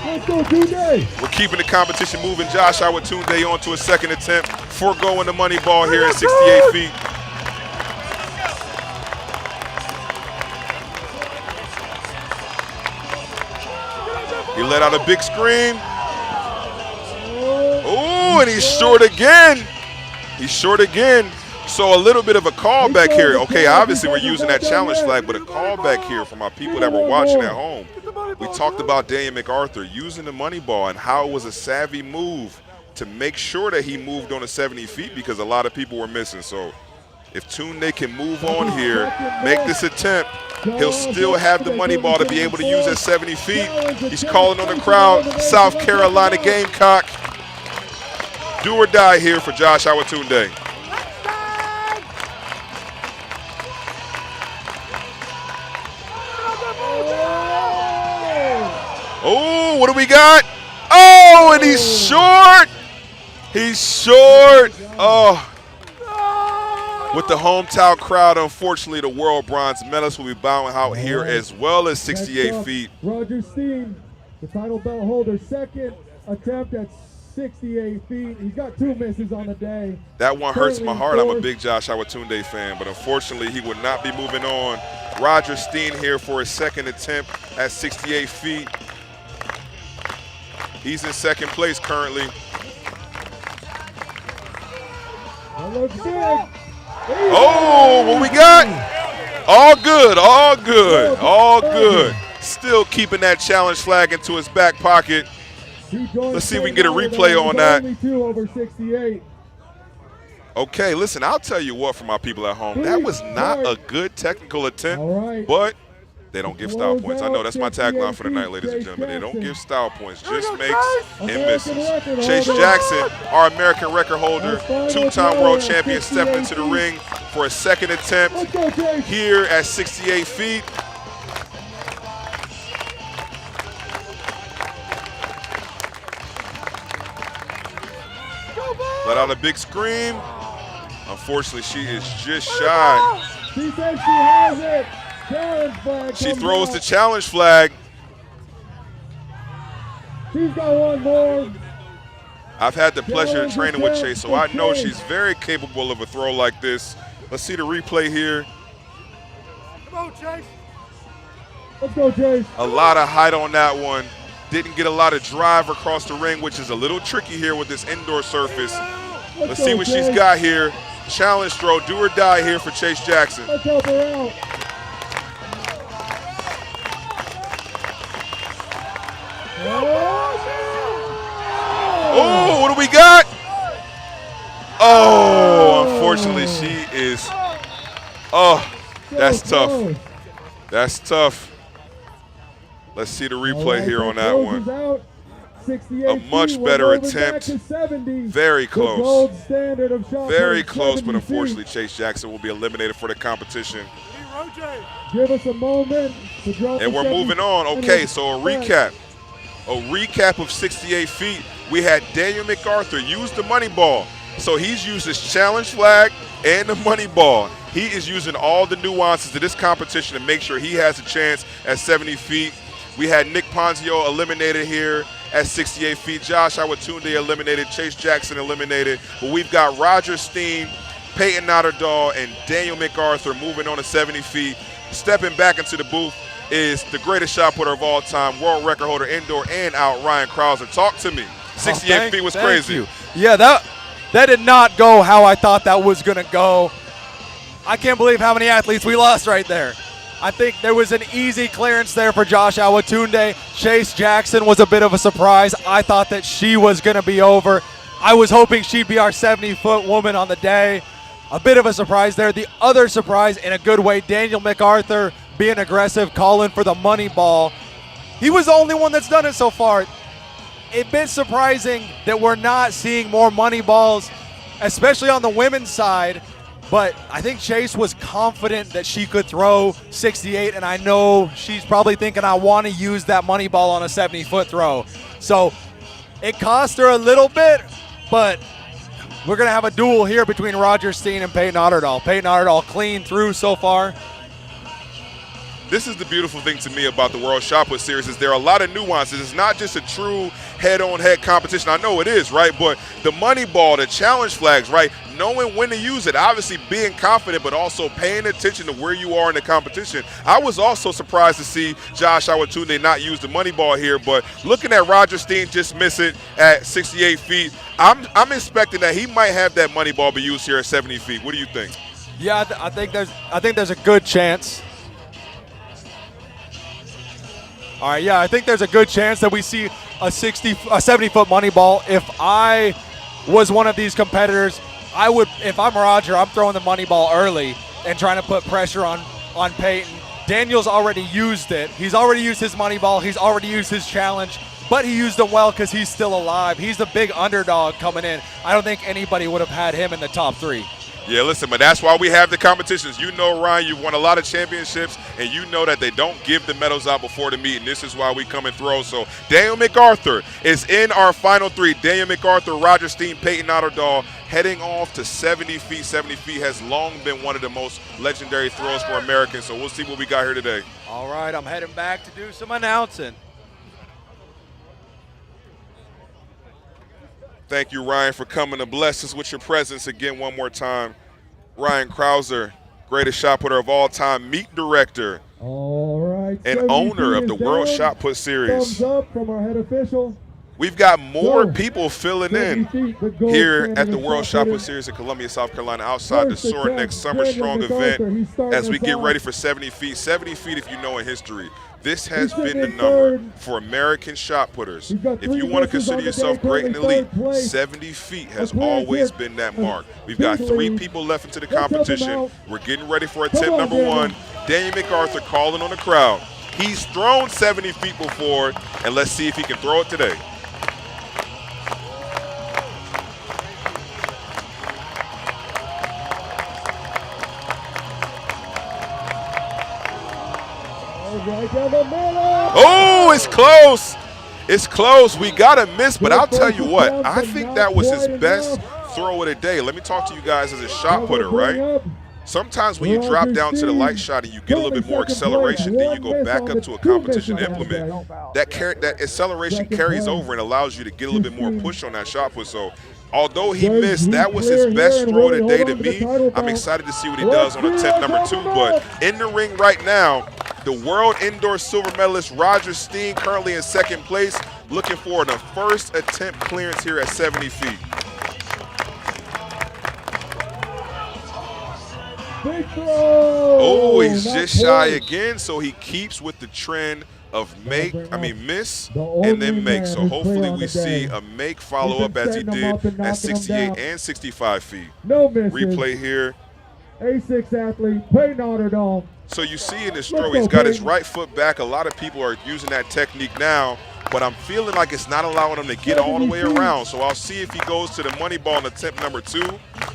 Let's go, Tunde. We're keeping the competition moving. Josh Awatunde on to a second attempt, foregoing the money ball here at 68 feet. He let out a big scream. Ooh, and he's short again. He's short again. So a little bit of a callback here. Okay, obviously we're using that challenge flag, but a callback here for my people that were watching at home. We talked about Daniel MacArthur using the money ball and how it was a savvy move to make sure that he moved on to 70 feet because a lot of people were missing. So if Tunde can move on here, make this attempt, he'll still have the money ball to be able to use at 70 feet. He's calling on the crowd, South Carolina Gamecock. Do or die here for Josh Awatunde. Oh, what do we got? Oh, and he's short. He's short. Oh. With the hometown crowd, unfortunately, the world bronze medalist will be bowing out here as well as 68 feet. Roger Steen, the title belt holder, second attempt at 68 feet. He's got 2 misses on the day. That one hurts my heart. I'm a big Josh Awatunde fan, but unfortunately, he would not be moving on. Roger Steen here for his second attempt at 68 feet. He's in second place currently. That looks big. Oh, what we got? All good, all good, all good. Still keeping that challenge flag into his back pocket. Let's see if we can get a replay on that. Only 2 over 68. Okay, listen, I'll tell you what for my people at home. That was not a good technical attempt, but they don't give style points. I know that's my tagline for the night, ladies and gentlemen. They don't give style points, just makes and misses. Chase Jackson, our American record holder, 2-time world champion, stepping into the ring for a second attempt here at 68 feet. Let out a big scream. Unfortunately, she is just shy. She says she has it. Challenge flag. She throws the challenge flag. She's got one more. I've had the pleasure of training with Chase, so I know she's very capable of a throw like this. Let's see the replay here. Come on, Chase. Let's go, Chase. A lot of height on that one. Didn't get a lot of drive across the ring, which is a little tricky here with this indoor surface. Let's see what she's got here. Challenge throw, do or die here for Chase Jackson. Let's help her out. Oh, what do we got? Oh, unfortunately, she is. Oh, that's tough. That's tough. Let's see the replay here on that one. A much better attempt. Very close. Very close, but unfortunately, Chase Jackson will be eliminated for the competition. Give us a moment to drop. And we're moving on. Okay, so a recap. A recap of 68 feet. We had Daniel MacArthur use the money ball. So he's used his challenge flag and the money ball. He is using all the nuances of this competition to make sure he has a chance at 70 feet. We had Nick Ponzio eliminated here at 68 feet. Josh Awatunde eliminated. Chase Jackson eliminated. But we've got Roger Steen, Peyton Otterdahl, and Daniel MacArthur moving on to 70 feet. Stepping back into the booth is the greatest shot putter of all time, world record holder indoor and out, Ryan Krauser. Talk to me. 68 feet was crazy. You. Yeah, that did not go how I thought that was going to go. I can't believe how many athletes we lost right there. I think there was an easy clearance there for Josh Awatunde. Chase Jackson was a bit of a surprise. I thought that she was going to be over. I was hoping she'd be our 70-foot woman on the day. A bit of a surprise there. The other surprise, in a good way, Daniel MacArthur being aggressive, calling for the money ball. He was the only one that's done it so far. It's been surprising that we're not seeing more money balls, especially on the women's side. But I think Chase was confident that she could throw 68, and I know she's probably thinking, I want to use that money ball on a 70-foot throw. So it cost her a little bit, but we're going to have a duel here between Roger Steen and Peyton Otterdahl. Peyton Otterdahl clean through so far. This is the beautiful thing to me about the World Shot Put Series is there are a lot of nuances. It's not just a true head-on-head competition. I know it is, right? But the money ball, the challenge flags, right? Knowing when to use it, obviously being confident, but also paying attention to where you are in the competition. I was also surprised to see Josh Awatunde not use the money ball here, but looking at Roger Steen just miss it at 68 feet, I'm expecting that he might have that money ball be used here at 70 feet. What do you think? Yeah, I think there's a good chance. All right, yeah, I think there's a good chance that we see a 70-foot money ball. If I was one of these competitors, I would, if I'm Roger, I'm throwing the money ball early and trying to put pressure on Peyton. Daniel's already used it. He's already used his money ball. He's already used his challenge, but he used them well because he's still alive. He's the big underdog coming in. I don't think anybody would have had him in the top three. Yeah, listen, but that's why we have the competitions. You know, Ryan, you've won a lot of championships, and you know that they don't give the medals out before the meet, and this is why we come and throw. So Daniel MacArthur is in our final three. Daniel MacArthur, Roger Steen, Peyton Otterdahl, heading off to 70 feet. 70 feet has long been one of the most legendary throws for Americans, so we'll see what we got here today. All right, I'm heading back to do some announcing. Thank you, Ryan, for coming to bless us with your presence again one more time. Ryan Krauser, greatest shot putter of all time, meet director, All right. and 70 owner of feet the is World down. Shot Put Series. Thumbs up from our head official. We've got more Go. people filling 70 in feet, the gold here standard at the of World shot Shot Put putting. Series in Columbia, South Carolina, outside the First Soar attempt, Next Summer Daniel Strong MacArthur, event he's starting as we us get off. ready for 70 feet. 70 feet, if you know in history, this has He's been sitting the in number third. for American shot putters. He's got If three you want to misses on consider the yourself day, great and currently elite, third place. 70 feet has A clearance always hit. been that A mark. We've got big 3 lead. people left into the Let's help him competition. out. We're getting ready for Come attempt on, number Daniel. 1. Daniel MacArthur calling on the crowd. He's thrown 70 feet before, and let's see if he can throw it today. Right down the middle. Oh, it's close. It's close. We got a miss, but I'll tell you what. I think that was his best throw of the day. Let me talk to you guys as a shot putter, right? Sometimes when you drop down to the light shot and you get a little bit more acceleration, then you go back up to a competition implement. That acceleration carries over and allows you to get a little bit more push on that shot put. So although he missed, that was his best throw of the day to me. I'm excited to see what he does on attempt number 2. But in the ring right now, the world indoor silver medalist Roger Steen currently in second place, looking for the first attempt clearance here at 70 feet. Big throw. Oh, he's Not just shy quite. again, so he keeps with the trend of miss, The and then only make. man So who's hopefully clear on we the see day. a make follow up as he setting him did up and knocking him at 68 down. and 65 feet. No misses. Replay here. A6 athlete, Peyton Otterdahl. So you see in his Let's throw, go, he's got his Peyton. right foot back. A lot of people are using that technique now, but I'm feeling like it's not allowing him to get all the way 70 feet. around. So I'll see if he goes to the money ball in attempt number 2.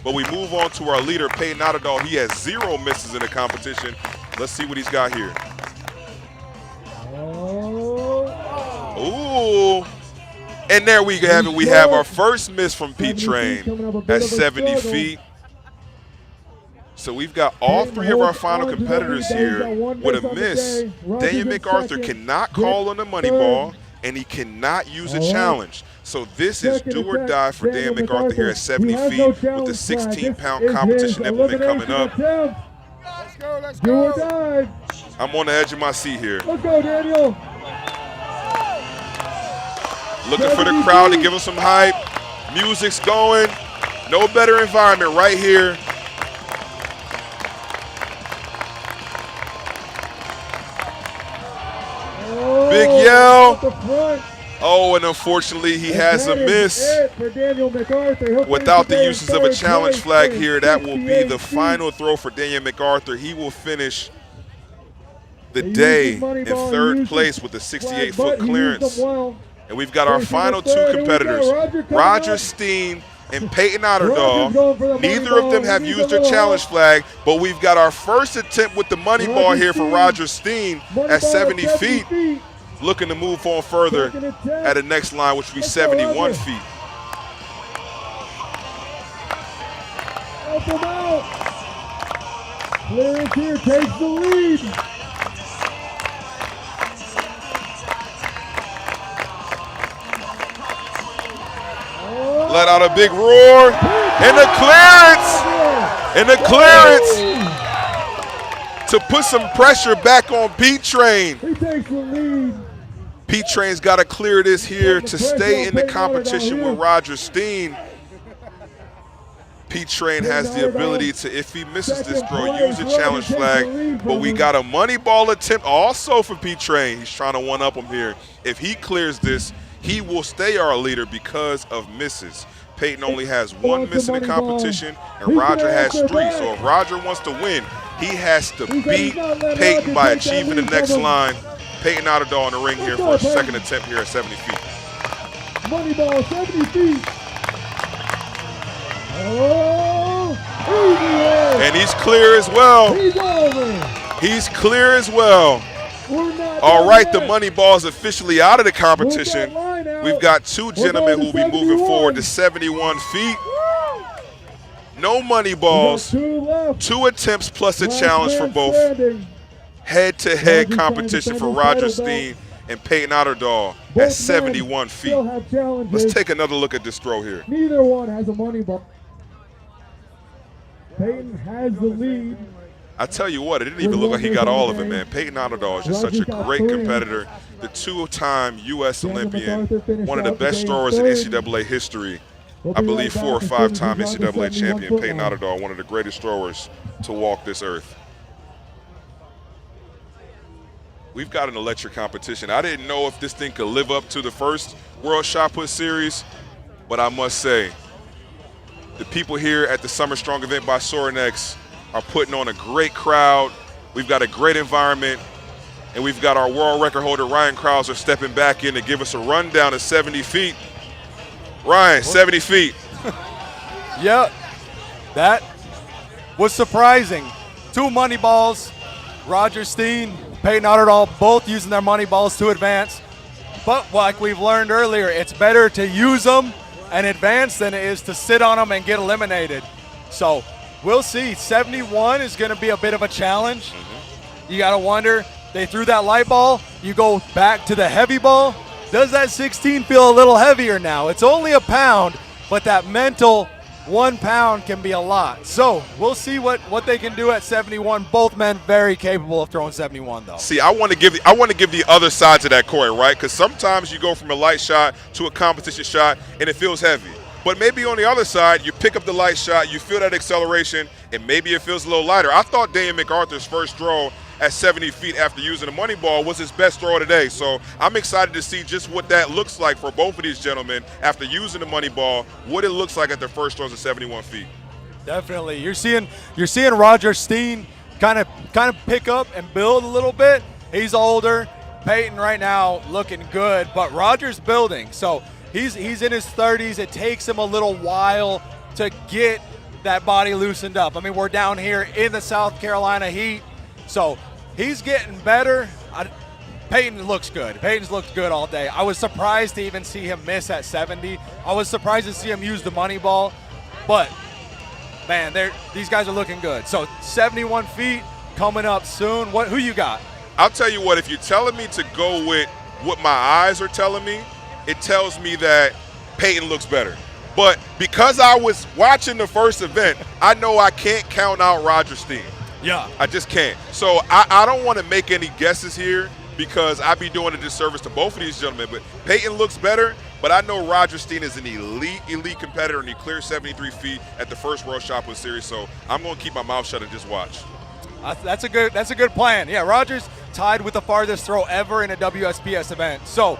But we move on to our leader, Peyton Otterdahl. He has 0 misses in the competition. Let's see what he's got here. Oh. Ooh. And there we have it. We have our first miss from P-Train at 70 feet. So we've got all 3 of our final competitors here with a miss. Daniel MacArthur cannot call on the money ball, and he cannot use a challenge. So this is do or die for Daniel MacArthur here at 70 feet with the 16-pound competition implement coming up. Let's go, let's Do or go. die. I'm on the edge of my seat here. Let's go, Daniel. Looking for the crowd to give him some hype. Music's going. No better environment right here. Oh, Big yell. at the front. Oh, and unfortunately, he has a That is miss. it for Daniel MacArthur. He'll Without finish the day in uses of a third challenge place flag with here, that will be 68 the feet. final throw for Daniel MacArthur. He will finish the He day used his money in ball, he third used place his with the flag, 68-foot but he used clearance. them well. And we've got our Racing final the 2 third, and we've got competitors, Roger coming Roger up. Steen and Peyton Roger's going for the Otterdahl. money Neither of them ball. have He needs used a their little challenge help. flag, but we've got our first attempt with the money ball Roger here for Steen. Roger Steen Money at ball 70 feet, looking to move on further Second attempt. at the next line, which will be Let's go, 71 Roger. feet. Help him out. Clearance here takes the lead. Oh, Let out a big roar, and the clearance to put some pressure back on P-Train. He takes the lead. P-Train's got to clear this here to stay in the competition with Roger Steen. P-Train has the ability to, if he misses this throw, use a challenge flag. But we got a money ball attempt also for P-Train. He's trying to one-up him here. If he clears this, he will stay our leader because of misses. Peyton only has 1 miss in the competition, and Roger has 3. So if Roger wants to win, he has to beat Peyton by achieving the next line. Peyton Otterdahl in the ring here for a second attempt here at 70 feet. Money ball, 70 feet. Oh, And he's clear as well. He's over. He's clear as well. We're not All done right, yet. the money ball is officially out of the competition. Move that line out. We've got two gentlemen who will be moving 71. forward to 71 feet. No money We got balls. 2 left. 2 attempts plus a Last challenge for man both. standing. Head-to-head Roger's competition trying for to defend Roger his title, Steen and Peyton Otterdahl Both at men 71 feet. Still have challenges. Let's take another look at this throw here. Neither one has a money ball. Peyton has the lead. I tell you what, it didn't even look like he got all of it, man. Peyton Otterdahl is just such a great competitor. The 2-time U.S. Olympian, one of the best throwers in NCAA history. I believe 4 or 5-time NCAA champion, Peyton Otterdahl, one of the greatest throwers to walk this earth. We've got an electric competition. I didn't know if this thing could live up to the first World Shot Put Series, but I must say, the people here at the Summer Strong event by Sorinex are putting on a great crowd. We've got a great environment, and we've got our world record holder, Ryan Krauser, stepping back in to give us a rundown of 70 feet. Ryan, 70 feet. Yeah, that was surprising. 2 money balls, Roger Steen, Peyton Otterdahl, both using their money balls to advance. But like we've learned earlier, it's better to use them and advance than it is to sit on them and get eliminated. So we'll see. 71 is going to be a bit of a challenge. You got to wonder, they threw that light ball, you go back to the heavy ball. Does that 16 feel a little heavier now? It's only a pound, but that mental 1 pound can be a lot. So we'll see what they can do at 71. Both men very capable of throwing 71, though. See, I want to give the other side to that coin, right? Because sometimes you go from a light shot to a competition shot, and it feels heavy. But maybe on the other side, you pick up the light shot, you feel that acceleration, and maybe it feels a little lighter. I thought Daniel MacArthur's first throw at 70 feet after using the money ball was his best throw today. So I'm excited to see just what that looks like for both of these gentlemen after using the money ball, what it looks like at their first throws at 71 feet. Definitely. You're seeing Roger Steen kind of pick up and build a little bit. He's older. Peyton right now looking good, but Roger's building. So he's in his 30s. It takes him a little while to get that body loosened up. I mean, we're down here in the South Carolina heat, so he's getting better. Peyton looks good. Peyton's looked good all day. I was surprised to even see him miss at 70. I was surprised to see him use the money ball, but man, these guys are looking good. So 71 feet coming up soon. Who you got? I'll tell you what, if you're telling me to go with what my eyes are telling me, it tells me that Peyton looks better. But because I was watching the first event, I know I can't count out Roger Steen. Yeah. I just can't. So I don't want to make any guesses here because I'd be doing a disservice to both of these gentlemen. But Peyton looks better, but I know Roger Steen is an elite competitor, and he cleared 73 feet at the first World Shot Put Series. So I'm going to keep my mouth shut and just watch. That's a good plan. Yeah, Roger's tied with the farthest throw ever in a WSPS event. So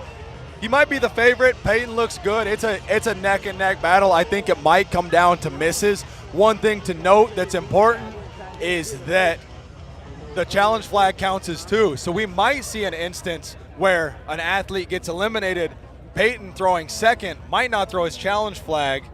he might be the favorite. Peyton looks good. It's a neck and neck battle. I think it might come down to misses. One thing to note that's important is that the challenge flag counts as 2. So we might see an instance where an athlete gets eliminated. Peyton throwing second might not throw his challenge flag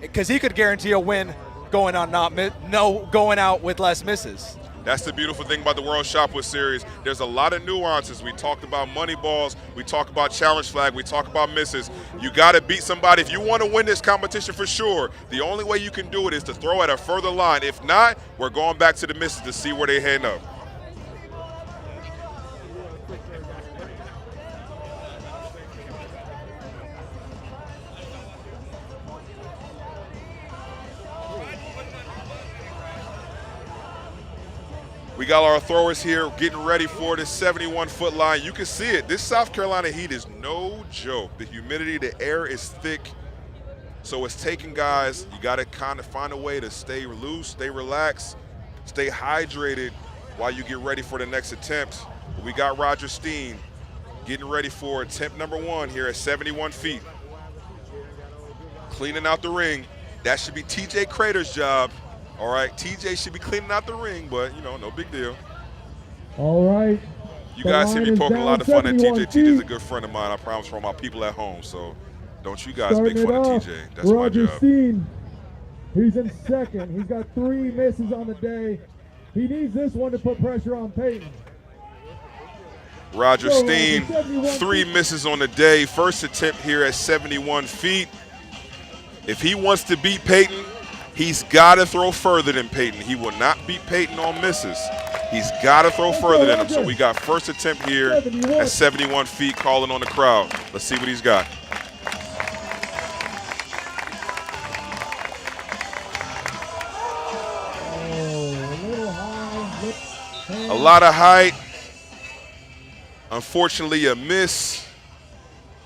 because he could guarantee a win going out with less misses. That's the beautiful thing about the World Shot Put Series. There's a lot of nuances. We talked about money balls. We talk about challenge flag. We talk about misses. You got to beat somebody. If you want to win this competition for sure, the only way you can do it is to throw at a further line. If not, we're going back to the misses to see where they're heading up. We got our throwers here getting ready for this 71-foot line. You can see it. This South Carolina heat is no joke. The humidity, the air is thick. So it's taking guys, you got to kind of find a way to stay loose, stay relaxed, stay hydrated while you get ready for the next attempt. But we got Roger Steen getting ready for attempt number 1 here at 71 feet. Cleaning out the ring. That should be TJ Crater's job. All right, TJ should be cleaning out the ring, but, no big deal. All right. You guys hear me poking a lot of fun at TJ. TJ's a good friend of mine, I promise, for my people at home. So don't you guys make fun of TJ. That's my Roger job. Steen. He's in second. He's got 3 misses on the day. He needs this one to put pressure on Peyton. Roger Go, Steen, Roger, 71 3 feet. misses on the day. First attempt here at 71 feet. If he wants to beat Peyton, he's got to throw further than Peyton. He will not beat Peyton on misses. He's got to throw further than him. So we got first attempt here at 71 feet, calling on the crowd. Let's see what he's got. A lot of height. Unfortunately, a miss.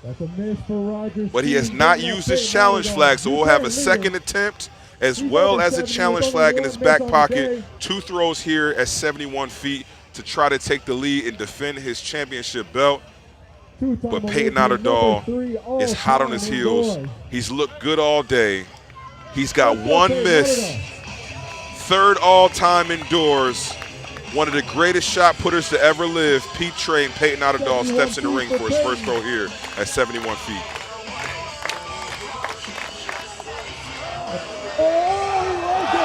That's a miss for Roger. But he has not used his challenge flag, so we'll have a second attempt as well as a challenge flag in his back pocket. 2 throws here at 71 feet to try to take the lead and defend his championship belt. But Peyton Otterdahl is hot on his heels. He's looked good all day. He's got 1 miss. 3rd all-time indoors. One of the greatest shot putters to ever live, Pete Train, Peyton Otterdahl steps in the ring for his first throw here at 71 feet.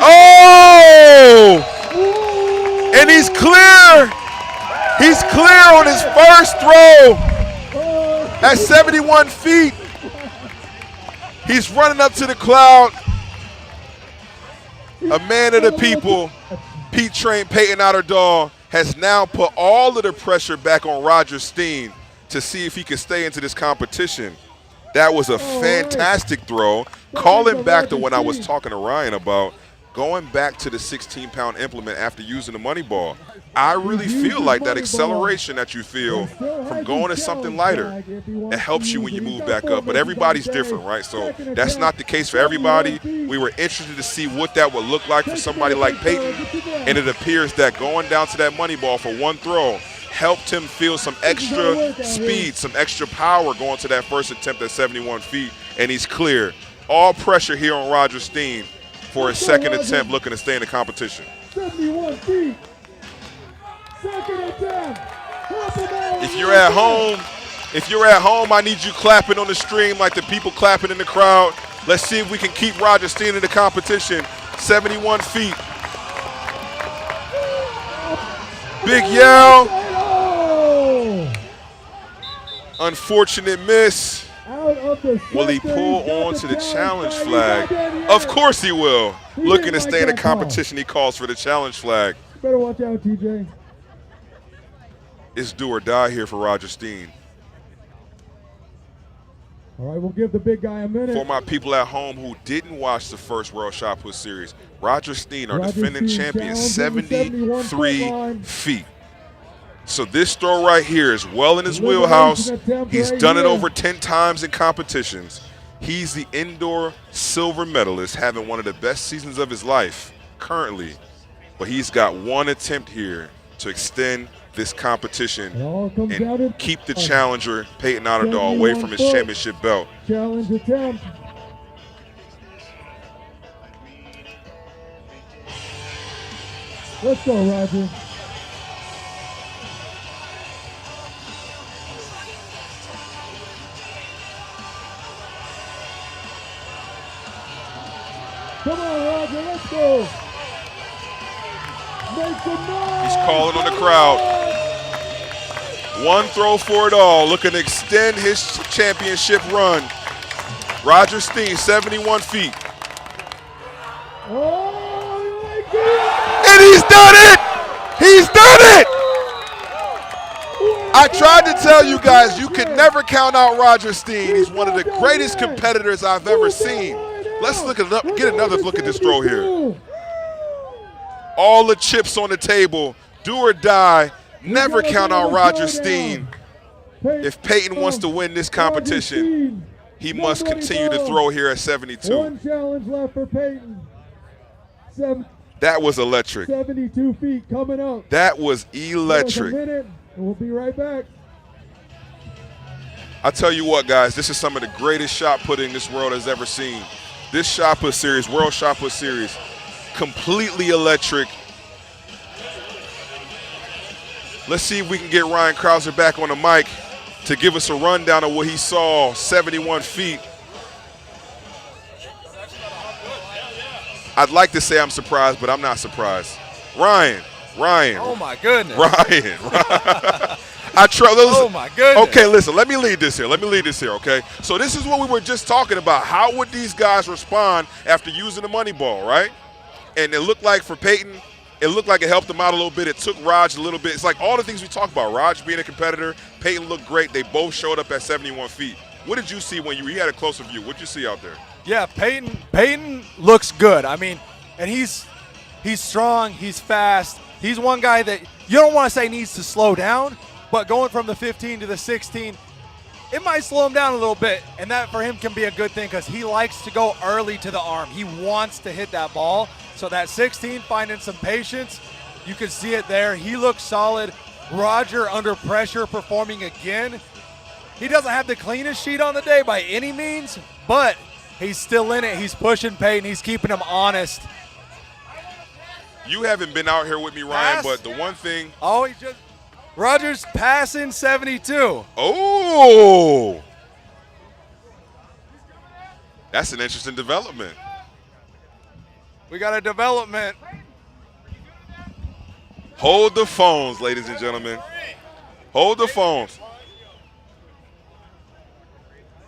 Oh! And he's clear. He's clear on his first throw at 71 feet. He's running up to the crowd. A man of the people. Pete Train, Peyton Otterdahl, has now put all of the pressure back on Roger Steen to see if he can stay into this competition. That was a fantastic throw. Calling back to what I was talking to Ryan about, going back to the 16-pound implement after using the money ball. I really feel like that acceleration that you feel from going to something lighter, it helps you when you move back up. But everybody's different, right? So that's not the case for everybody. We were interested to see what that would look like for somebody like Peyton, and it appears that going down to that money ball for 1 throw helped him feel some extra speed, some extra power going to that first attempt at 71 feet, and he's clear. All pressure here on Roger Steen for his second attempt, looking to stay in the competition. 71 feet. Second attempt. If you're at home, I need you clapping on the stream like the people clapping in the crowd. Let's see if we can keep Roger Steen in the competition. 71 feet. Big yell. Unfortunate miss. Will he pull on to the challenge flag? Of course he will. Looking to stay in the competition, he calls for the challenge flag. Better watch out, TJ. It's do or die here for Roger Steen. All right, we'll give the big guy a minute. For my people at home who didn't watch the first World Shot Put Series, Roger Steen, our defending champion, 73 feet. So this throw right here is well in his wheelhouse. He's done it over 10 times in competitions. He's the indoor silver medalist, having one of the best seasons of his life currently. But he's got 1 attempt here to extend this competition and keep the challenger, Peyton Otterdahl, away from his championship belt. Challenge attempt. Let's go, Roger. Come on, Roger, let's go. Make some noise. He's calling on the crowd. 1 throw for it all, looking to extend his championship run. Roger Steen, 71 feet. Oh, like And he's done it! He's done it! I tried to tell you guys, you can never count out Roger Steen. He's one of the greatest competitors I've ever seen. Let's look it up, get another look at this throw here. All the chips on the table, do or die. Never count out Roger Steen. If Peyton wants to win this competition, he must continue to throw here at 72. 1 challenge left for Peyton. That was electric. 72 feet coming up. That was A electric. minute, and we'll be right back. I tell you what, guys, this is some of the greatest shot putting this world has ever seen. This shot put series, World Shot Put Series, completely electric. Let's see if we can get Ryan Krauser back on the mic to give us a rundown of what he saw, 71 feet. I'd like to say I'm surprised, but I'm not surprised. Ryan. Oh my goodness. Ryan. I try. Oh my goodness. Okay, listen. Let me lead this here. Okay. So this is what we were just talking about. How would these guys respond after using the money ball, right? And it looked like for Peyton, it looked like it helped him out a little bit. It took Raj a little bit. It's like all the things we talk about. Raj being a competitor, Peyton looked great. They both showed up at 71 feet. What did you see when you had a closer view? What did you see out there? Yeah, Peyton looks good. I mean, and he's strong, he's fast. He's one guy that you don't want to say needs to slow down, but going from the 15 to the 16, it might slow him down a little bit, and that for him can be a good thing because he likes to go early to the arm. He wants to hit that ball. So that 16, finding some patience, you can see it there. He looks solid. Roger under pressure performing again. He doesn't have the cleanest sheet on the day by any means, but he's still in it. He's pushing Peyton. He's keeping him honest. You haven't been out here with me, Ryan, but the one thing. Oh, Roger's passing 72. Oh. That's an interesting development. We got a development. Hold the phones, ladies and gentlemen. Hold the phones.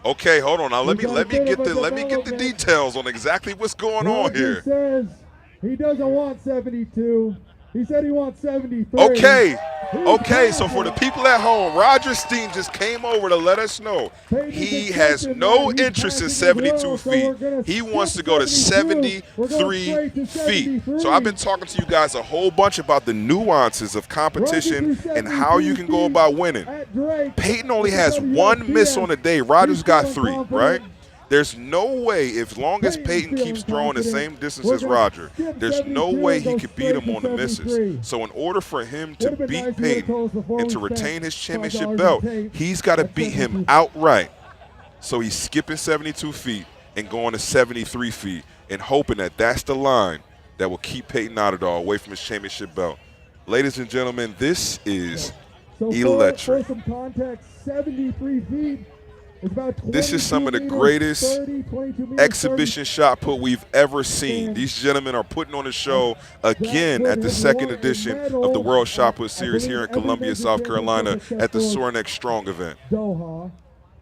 Okay, hold on. Now let me get the details on exactly what's going on here. Says he doesn't want 72. He said he wants 73. Okay, so for the people at home, Roger Steen just came over to let us know he has no interest in 72 feet. He wants to go to 73 feet. So I've been talking to you guys a whole bunch about the nuances of competition and how you can go about winning. Peyton only has one miss on the day. Roger's got 3, right? There's no way, as long as Peyton keeps throwing the same distance as Roger, there's no way he could beat him on the misses. So in order for him to beat Peyton and to retain his championship belt, he's got to beat him outright. So he's skipping 72 feet and going to 73 feet and hoping that that's the line that will keep Peyton Nadal away from his championship belt. Ladies and gentlemen, this is electric. For some context, 73 feet. This is some of the greatest exhibition shot put we've ever seen. These gentlemen are putting on a show again at the second edition of the World Shot Put Series here in Columbia, South Carolina at the Sorenex Strong event. Doha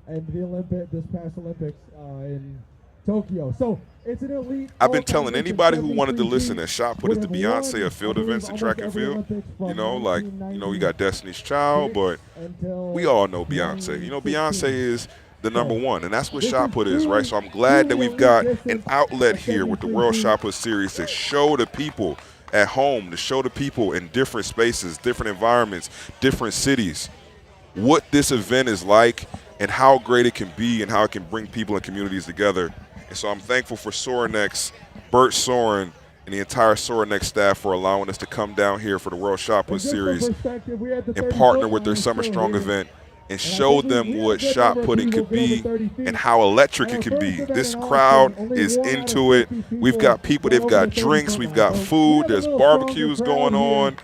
and this past Olympics in Tokyo. So it's an elite. I've been telling anybody who wanted to listen that shot put is the Beyonce of field events and track and field. You know, like, we got Destiny's Child, but we all know Beyonce. Beyonce is the number one, and that's what shot put is, right? So I'm glad that we've got an outlet here with the World Shot Put Series to show the people at home, to show the people in different spaces, different environments, different cities, what this event is like and how great it can be and how it can bring people and communities together. And so I'm thankful for Sorenex, Bert Soren, and the entire Sorenex staff for allowing us to come down here for the World Shot Put Series and partner with their Summer Strong event and show them what shot putting could be and how electric it can be. This crowd is into it. We've got people, they've got drinks, we've got food, there's barbecues going on.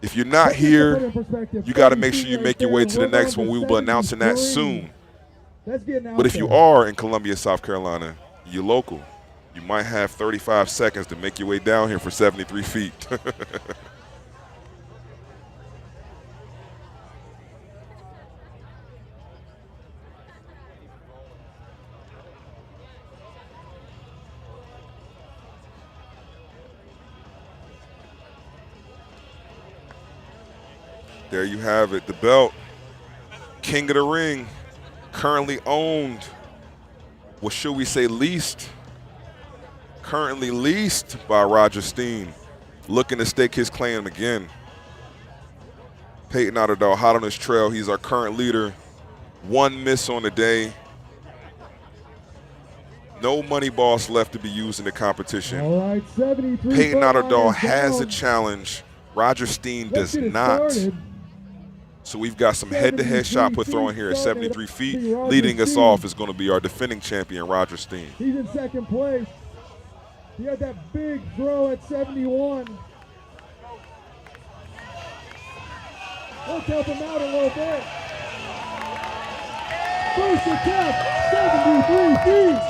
If you're not here, you got to make sure you make your way to the next one. We will be announcing that soon. But if you are in Columbia, South Carolina, you're local, you might have 35 seconds to make your way down here for 73 feet. There you have it, the belt, King of the Ring, currently owned, well, should we say leased, currently leased by Roger Steen, looking to stake his claim again. Peyton Nadal hot on his trail. He's our current leader. 1 miss on the day. No money balls left to be used in the competition. All right, 73. Peyton Nadal has a challenge. Roger Steen does not. So we've got some head-to-head shot put throwing here at 73 feet. Leading us off is going to be our defending champion, Roger Steen. He's in second place. He had that big throw at 71. Let's help him out a little bit. First attempt, 73 feet.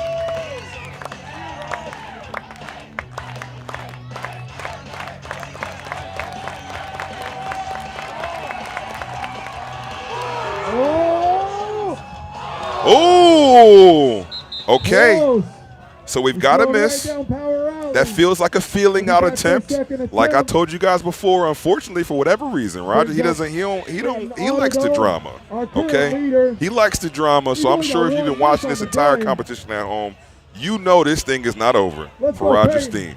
Ooh. Okay. Close. So we've He's got a going right miss. down Power Alley. That feels like a feeling out attempt. Second Like I attempt. told you guys before, unfortunately, for whatever reason, Roger, he likes the drama. Okay? He likes the drama, so I'm sure if you've been watching this entire competition at home, you know this thing is not over for Roger Steen.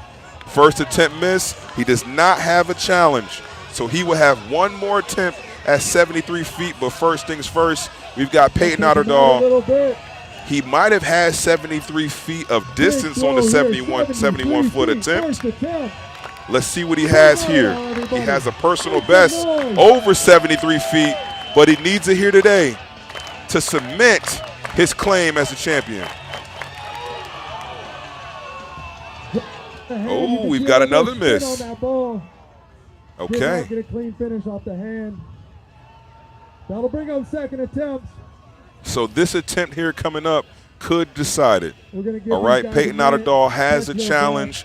First attempt miss. He does not have a challenge. So he will have one more attempt at 73 feet, but first things first, we've got Peyton Otterdahl. He might have had 73 feet of distance on the 71-foot attempt. Let's see what he has here. He has a personal best over 73 feet, but he needs it here today to cement his claim as a champion. Oh, we've got another miss. Okay. Get a clean finish off the hand. That'll bring up second attempts. So this attempt here coming up could decide it. All right, Peyton Otterdahl has a challenge.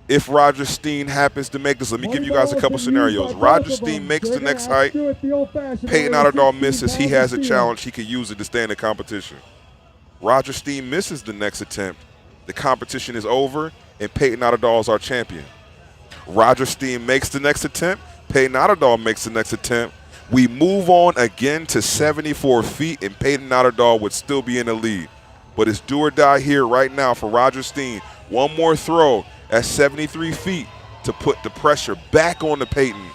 If Roger Steen happens to make this, let me give you guys a couple scenarios. Roger Steen makes the next height. Peyton Otterdahl misses. He has a challenge. He could use it to stay in the competition. Roger Steen misses the next attempt. The competition is over, and Peyton Otterdahl is our champion. Roger Steen makes the next attempt. Peyton Otterdahl makes the next attempt. We move on again to 74 feet, and Peyton Otterdahl would still be in the lead. But it's do or die here right now for Roger Steen. One more throw at 73 feet to put the pressure back on the Peyton.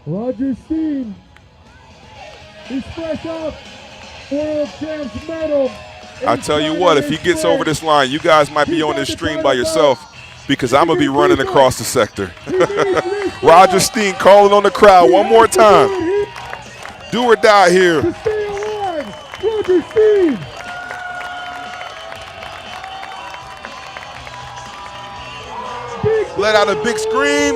Roger Steen. He's fresh off World Champs medal. I tell you what, if he gets over this line, you guys might be on this stream by yourself, because I'm going to be running across the sector. Roger Steen calling on the crowd one more time. Do or die here. To stay alive, Roger Steen. Let out a big scream.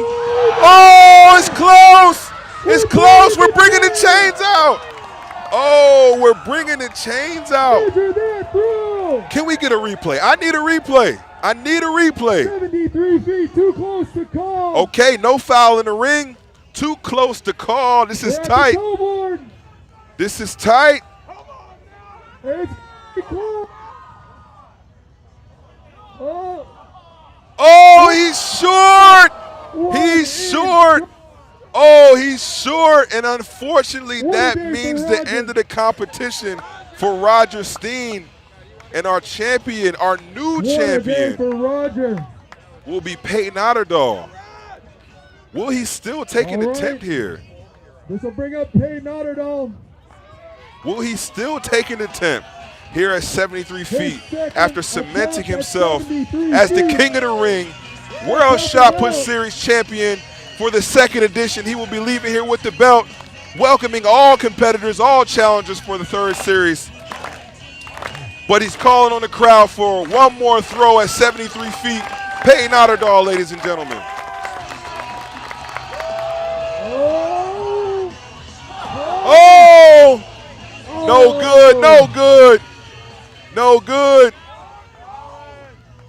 Oh, it's close. It's close. We're bringing the chains out. Oh, we're bringing the chains out. Can we get a replay? I need a replay. I need a replay. 73 feet, too close to call. Okay, no foul in the ring. Too close to call. This is tight. This is tight. It's close. Oh, he's short. He's short. Oh, he's short. And unfortunately, that means the end of the competition for Roger Steen. And our champion, our new champion, for Roger, will be Peyton Otterdahl. Will he still take an attempt here? This will bring up Peyton Otterdahl. Will he still take an attempt here at 73 feet after cementing himself as the king of the ring, World Shot Put Series champion for the second edition? He will be leaving here with the belt, welcoming all competitors, all challengers for the third series. But he's calling on the crowd for one more throw at 73 feet. Peyton Otterdahl, ladies and gentlemen. Oh! No good, no good, no good.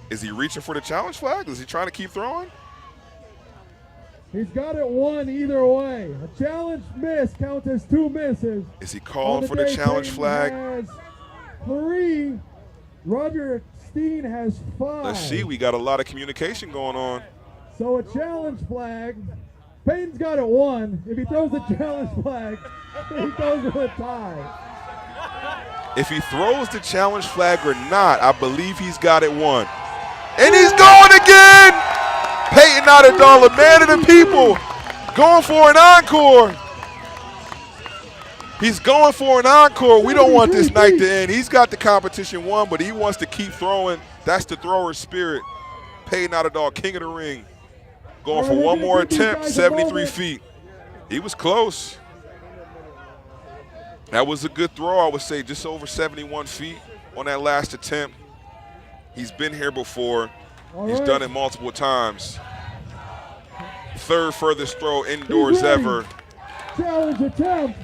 Is he reaching for the challenge flag? Is he trying to keep throwing? He's got it one either way. A challenge miss counts as two misses. Is he calling for the challenge flag? 3. Roger Steen has 5. Let's see. We got a lot of communication going on. So a challenge flag. Peyton's got it 1. If he throws the challenge flag, he goes with a tie. If he throws the challenge flag or not, I believe he's got it 1. And he's going again! Peyton Otterdahl, a man of the people, going for an encore. He's going for an encore. We don't want this night to end. He's got the competition won, but he wants to keep throwing. That's the thrower's spirit. Peyton Otterdahl, king of the ring, going for one more attempt, 73 feet. He was close. That was a good throw, I would say, just over 71 feet on that last attempt. He's been here before. He's done it multiple times. Third furthest throw indoors ever. Challenge attempt.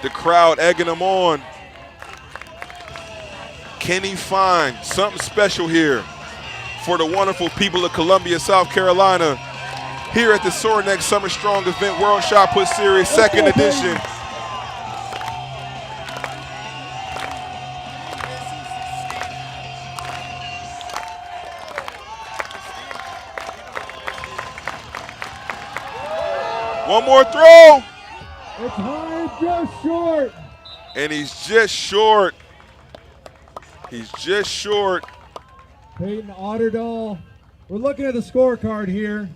The crowd egging him on. Can he find something special here for the wonderful people of Columbia, South Carolina, here at the Soreneck Summer Strong Event World Shot Put Series, second edition. One more throw. It's high, just short. And he's just short. He's just short. Peyton Otterdahl. We're looking at the scorecard here.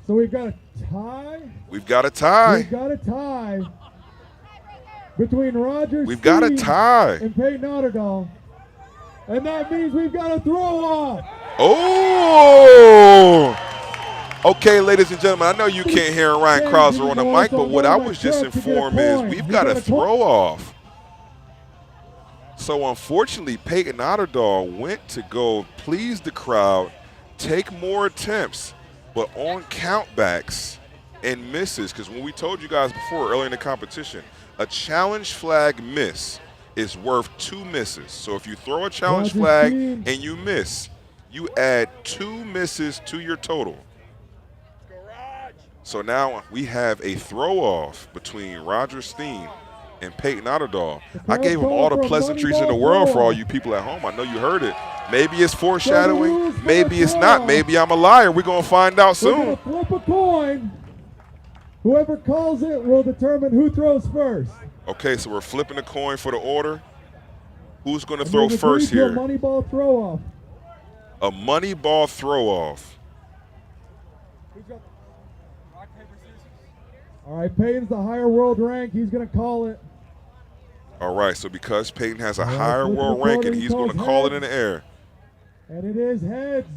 So we've got a tie. We've got a tie. We've got a tie between Roger We've got a Steen tie. and Peyton Otterdahl. And that means we've got a throw off. Oh! Okay, ladies and gentlemen, I know you can't hear Ryan Krauser on the mic, but what I was just informed is we've got a throw off. So unfortunately, Peyton Otterdahl went to go please the crowd, take more attempts, but on countbacks and misses, because when we told you guys before earlier in the competition, a challenge flag miss is worth 2 misses. So if you throw a challenge flag and you miss, you add 2 misses to your total. So now we have a throw-off between Roger Steen and Peyton Otterdahl. I gave him all the pleasantries in the world for all you people at home. I know you heard it. Maybe it's foreshadowing. Maybe it's not. Maybe I'm a liar. We're going to find out soon. We're going to flip a coin. Whoever calls it will determine who throws first. Okay, so we're flipping a coin for the order. Who's going to throw first here? A money ball throw-off. A money ball throw-off. All right, Peyton's the higher world rank. He's going to call it. All right, so because Peyton has a higher world ranking, he's going to call it in the air. And it is heads.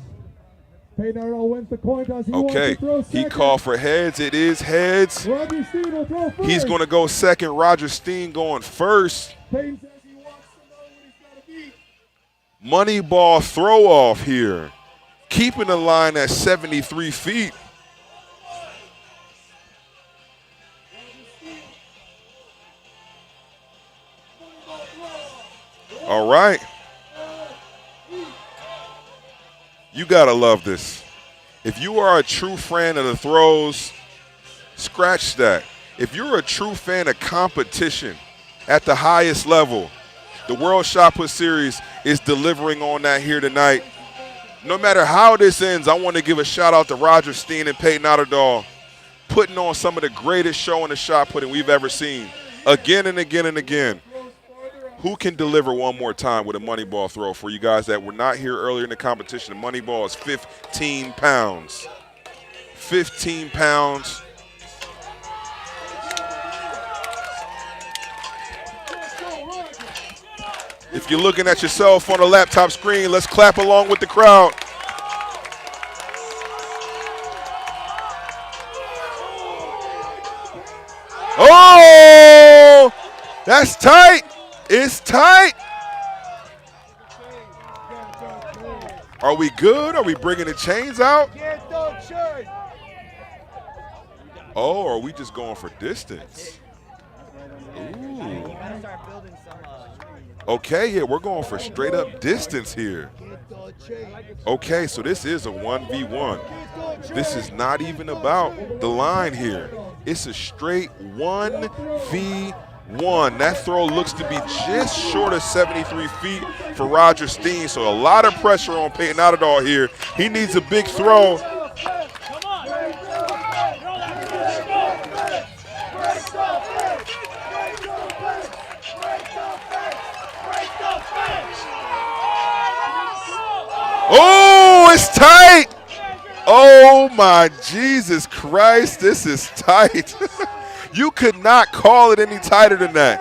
Peyton Otterdahl wins the coin toss. He wants to throw second. He called for heads. It is heads. Roger Steen will throw first. He's going to go second. Roger Steen going first. Peyton says he wants to know what he's got to beat. Money ball throw off here. Keeping the line at 73 feet. All right. You got to love this. If you are a true fan of the throws, scratch that. If you're a true fan of competition at the highest level, the World Shot Put Series is delivering on that here tonight. No matter how this ends, I want to give a shout out to Roger Steen and Peyton Otterdahl, putting on some of the greatest show in the shot putting we've ever seen. Again and again and again. Who can deliver one more time with a money ball throw for you guys that were not here earlier in the competition? The money ball is 15 pounds. 15 pounds. If you're looking at yourself on a laptop screen, let's clap along with the crowd. Oh, that's tight. It's tight. Are we good? Are we bringing the chains out? Oh, are we just going for distance? Ooh. Okay, yeah, we're going for straight up distance here. Okay, so this is a 1v1. This is not even about the line here. It's a straight 1v1. That throw looks to be just short of 73 feet for Roger Steen, so a lot of pressure on Peyton Otterdahl here. He needs a big throw. Oh, it's tight. Oh, my Jesus Christ. This is tight. You could not call it any tighter than that.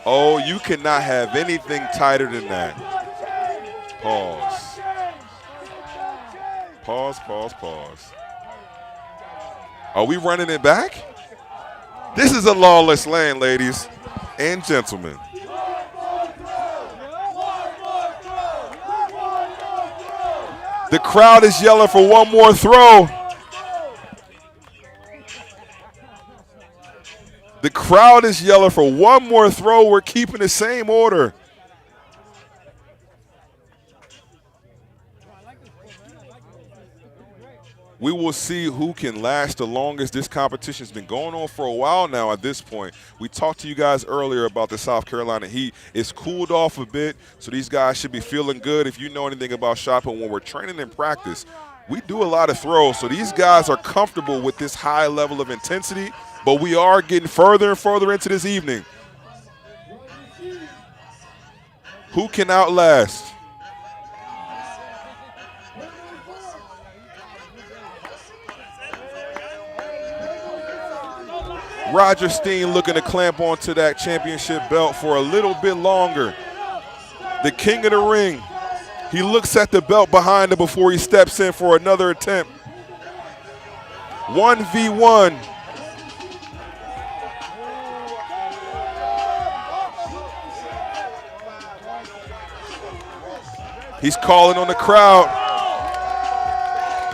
Oh, you cannot have anything tighter than that. Pause. Pause, pause, pause. Are we running it back? This is a lawless land, ladies and gentlemen. The crowd is yelling for one more throw. The crowd is yelling for one more throw. We're keeping the same order. We will see who can last the longest. This competition's been going on for a while now at this point. We talked to you guys earlier about the South Carolina heat. It's cooled off a bit, so these guys should be feeling good. If you know anything about shot put, when we're training in practice, we do a lot of throws, so these guys are comfortable with this high level of intensity, but we are getting further and further into this evening. Who can outlast? Roger Steen looking to clamp onto that championship belt for a little bit longer. The king of the ring. He looks at the belt behind him before he steps in for another attempt. 1v1. He's calling on the crowd.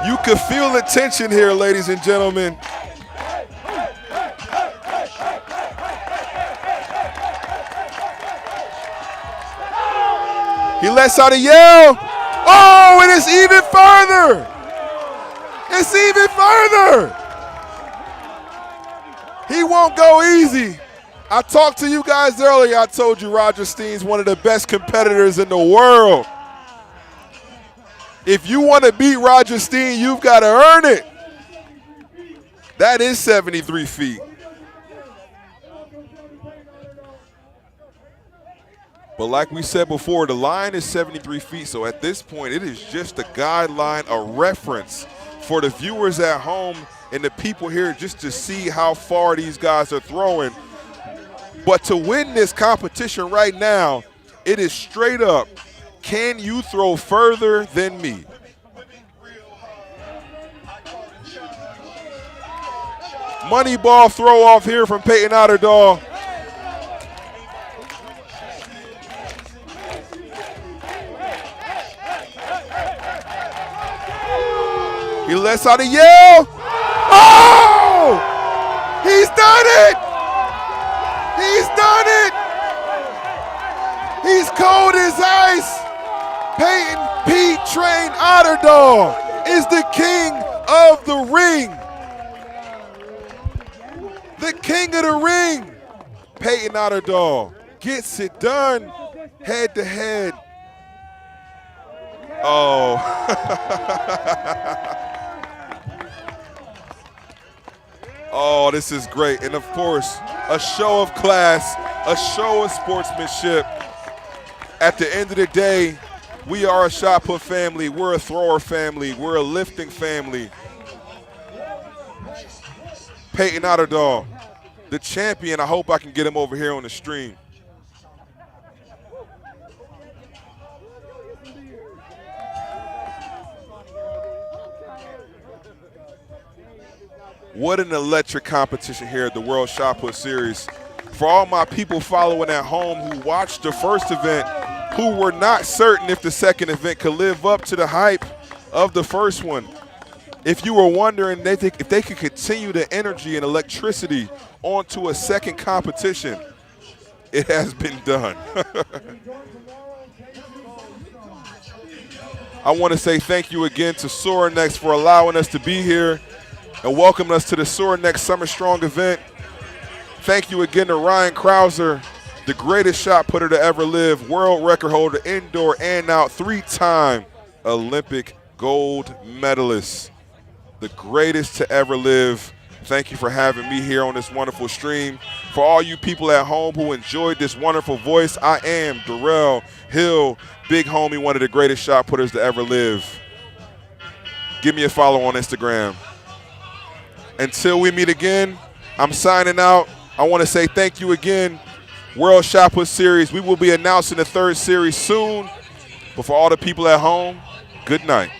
You can feel the tension here, ladies and gentlemen. He lets out a yell. Oh, and it's even further. It's even further. He won't go easy. I talked to you guys earlier. I told you Roger Steen's one of the best competitors in the world. If you want to beat Roger Steen, you've got to earn it. That is 73 feet. But like we said before, the line is 73 feet, so at this point, it is just a guideline, a reference for the viewers at home and the people here just to see how far these guys are throwing. But to win this competition right now, it is straight up, can you throw further than me? Money ball throw off here from Peyton Otterdahl. He lets out a yell. Oh! He's done it! He's done it! He's cold as ice. Peyton Pete Train Otterdahl is the king of the ring. The king of the ring. Peyton Otterdahl gets it done head to head. Oh. Oh, this is great. And of course, a show of class, a show of sportsmanship. At the end of the day, we are a shot put family. We're a thrower family. We're a lifting family. Peyton Otterdahl, the champion. I hope I can get him over here on the stream. What an electric competition here at the World Shot Put Series. For all my people following at home who watched the first event, who were not certain if the second event could live up to the hype of the first one. If you were wondering if they could continue the energy and electricity onto a second competition, it has been done. I want to say thank you again to Sorinex for allowing us to be here and welcoming us to the Sorinex Summer Strong event. Thank you again to Ryan Krauser, the greatest shot putter to ever live, world record holder, indoor and out, 3-time Olympic gold medalist, the greatest to ever live. Thank you for having me here on this wonderful stream. For all you people at home who enjoyed this wonderful voice, I am Darrell Hill, big homie, one of the greatest shot putters to ever live. Give me a follow on Instagram. Until we meet again, I'm signing out. I want to say thank you again. World Shot Put Series. We will be announcing the third series soon. But for all the people at home, good night.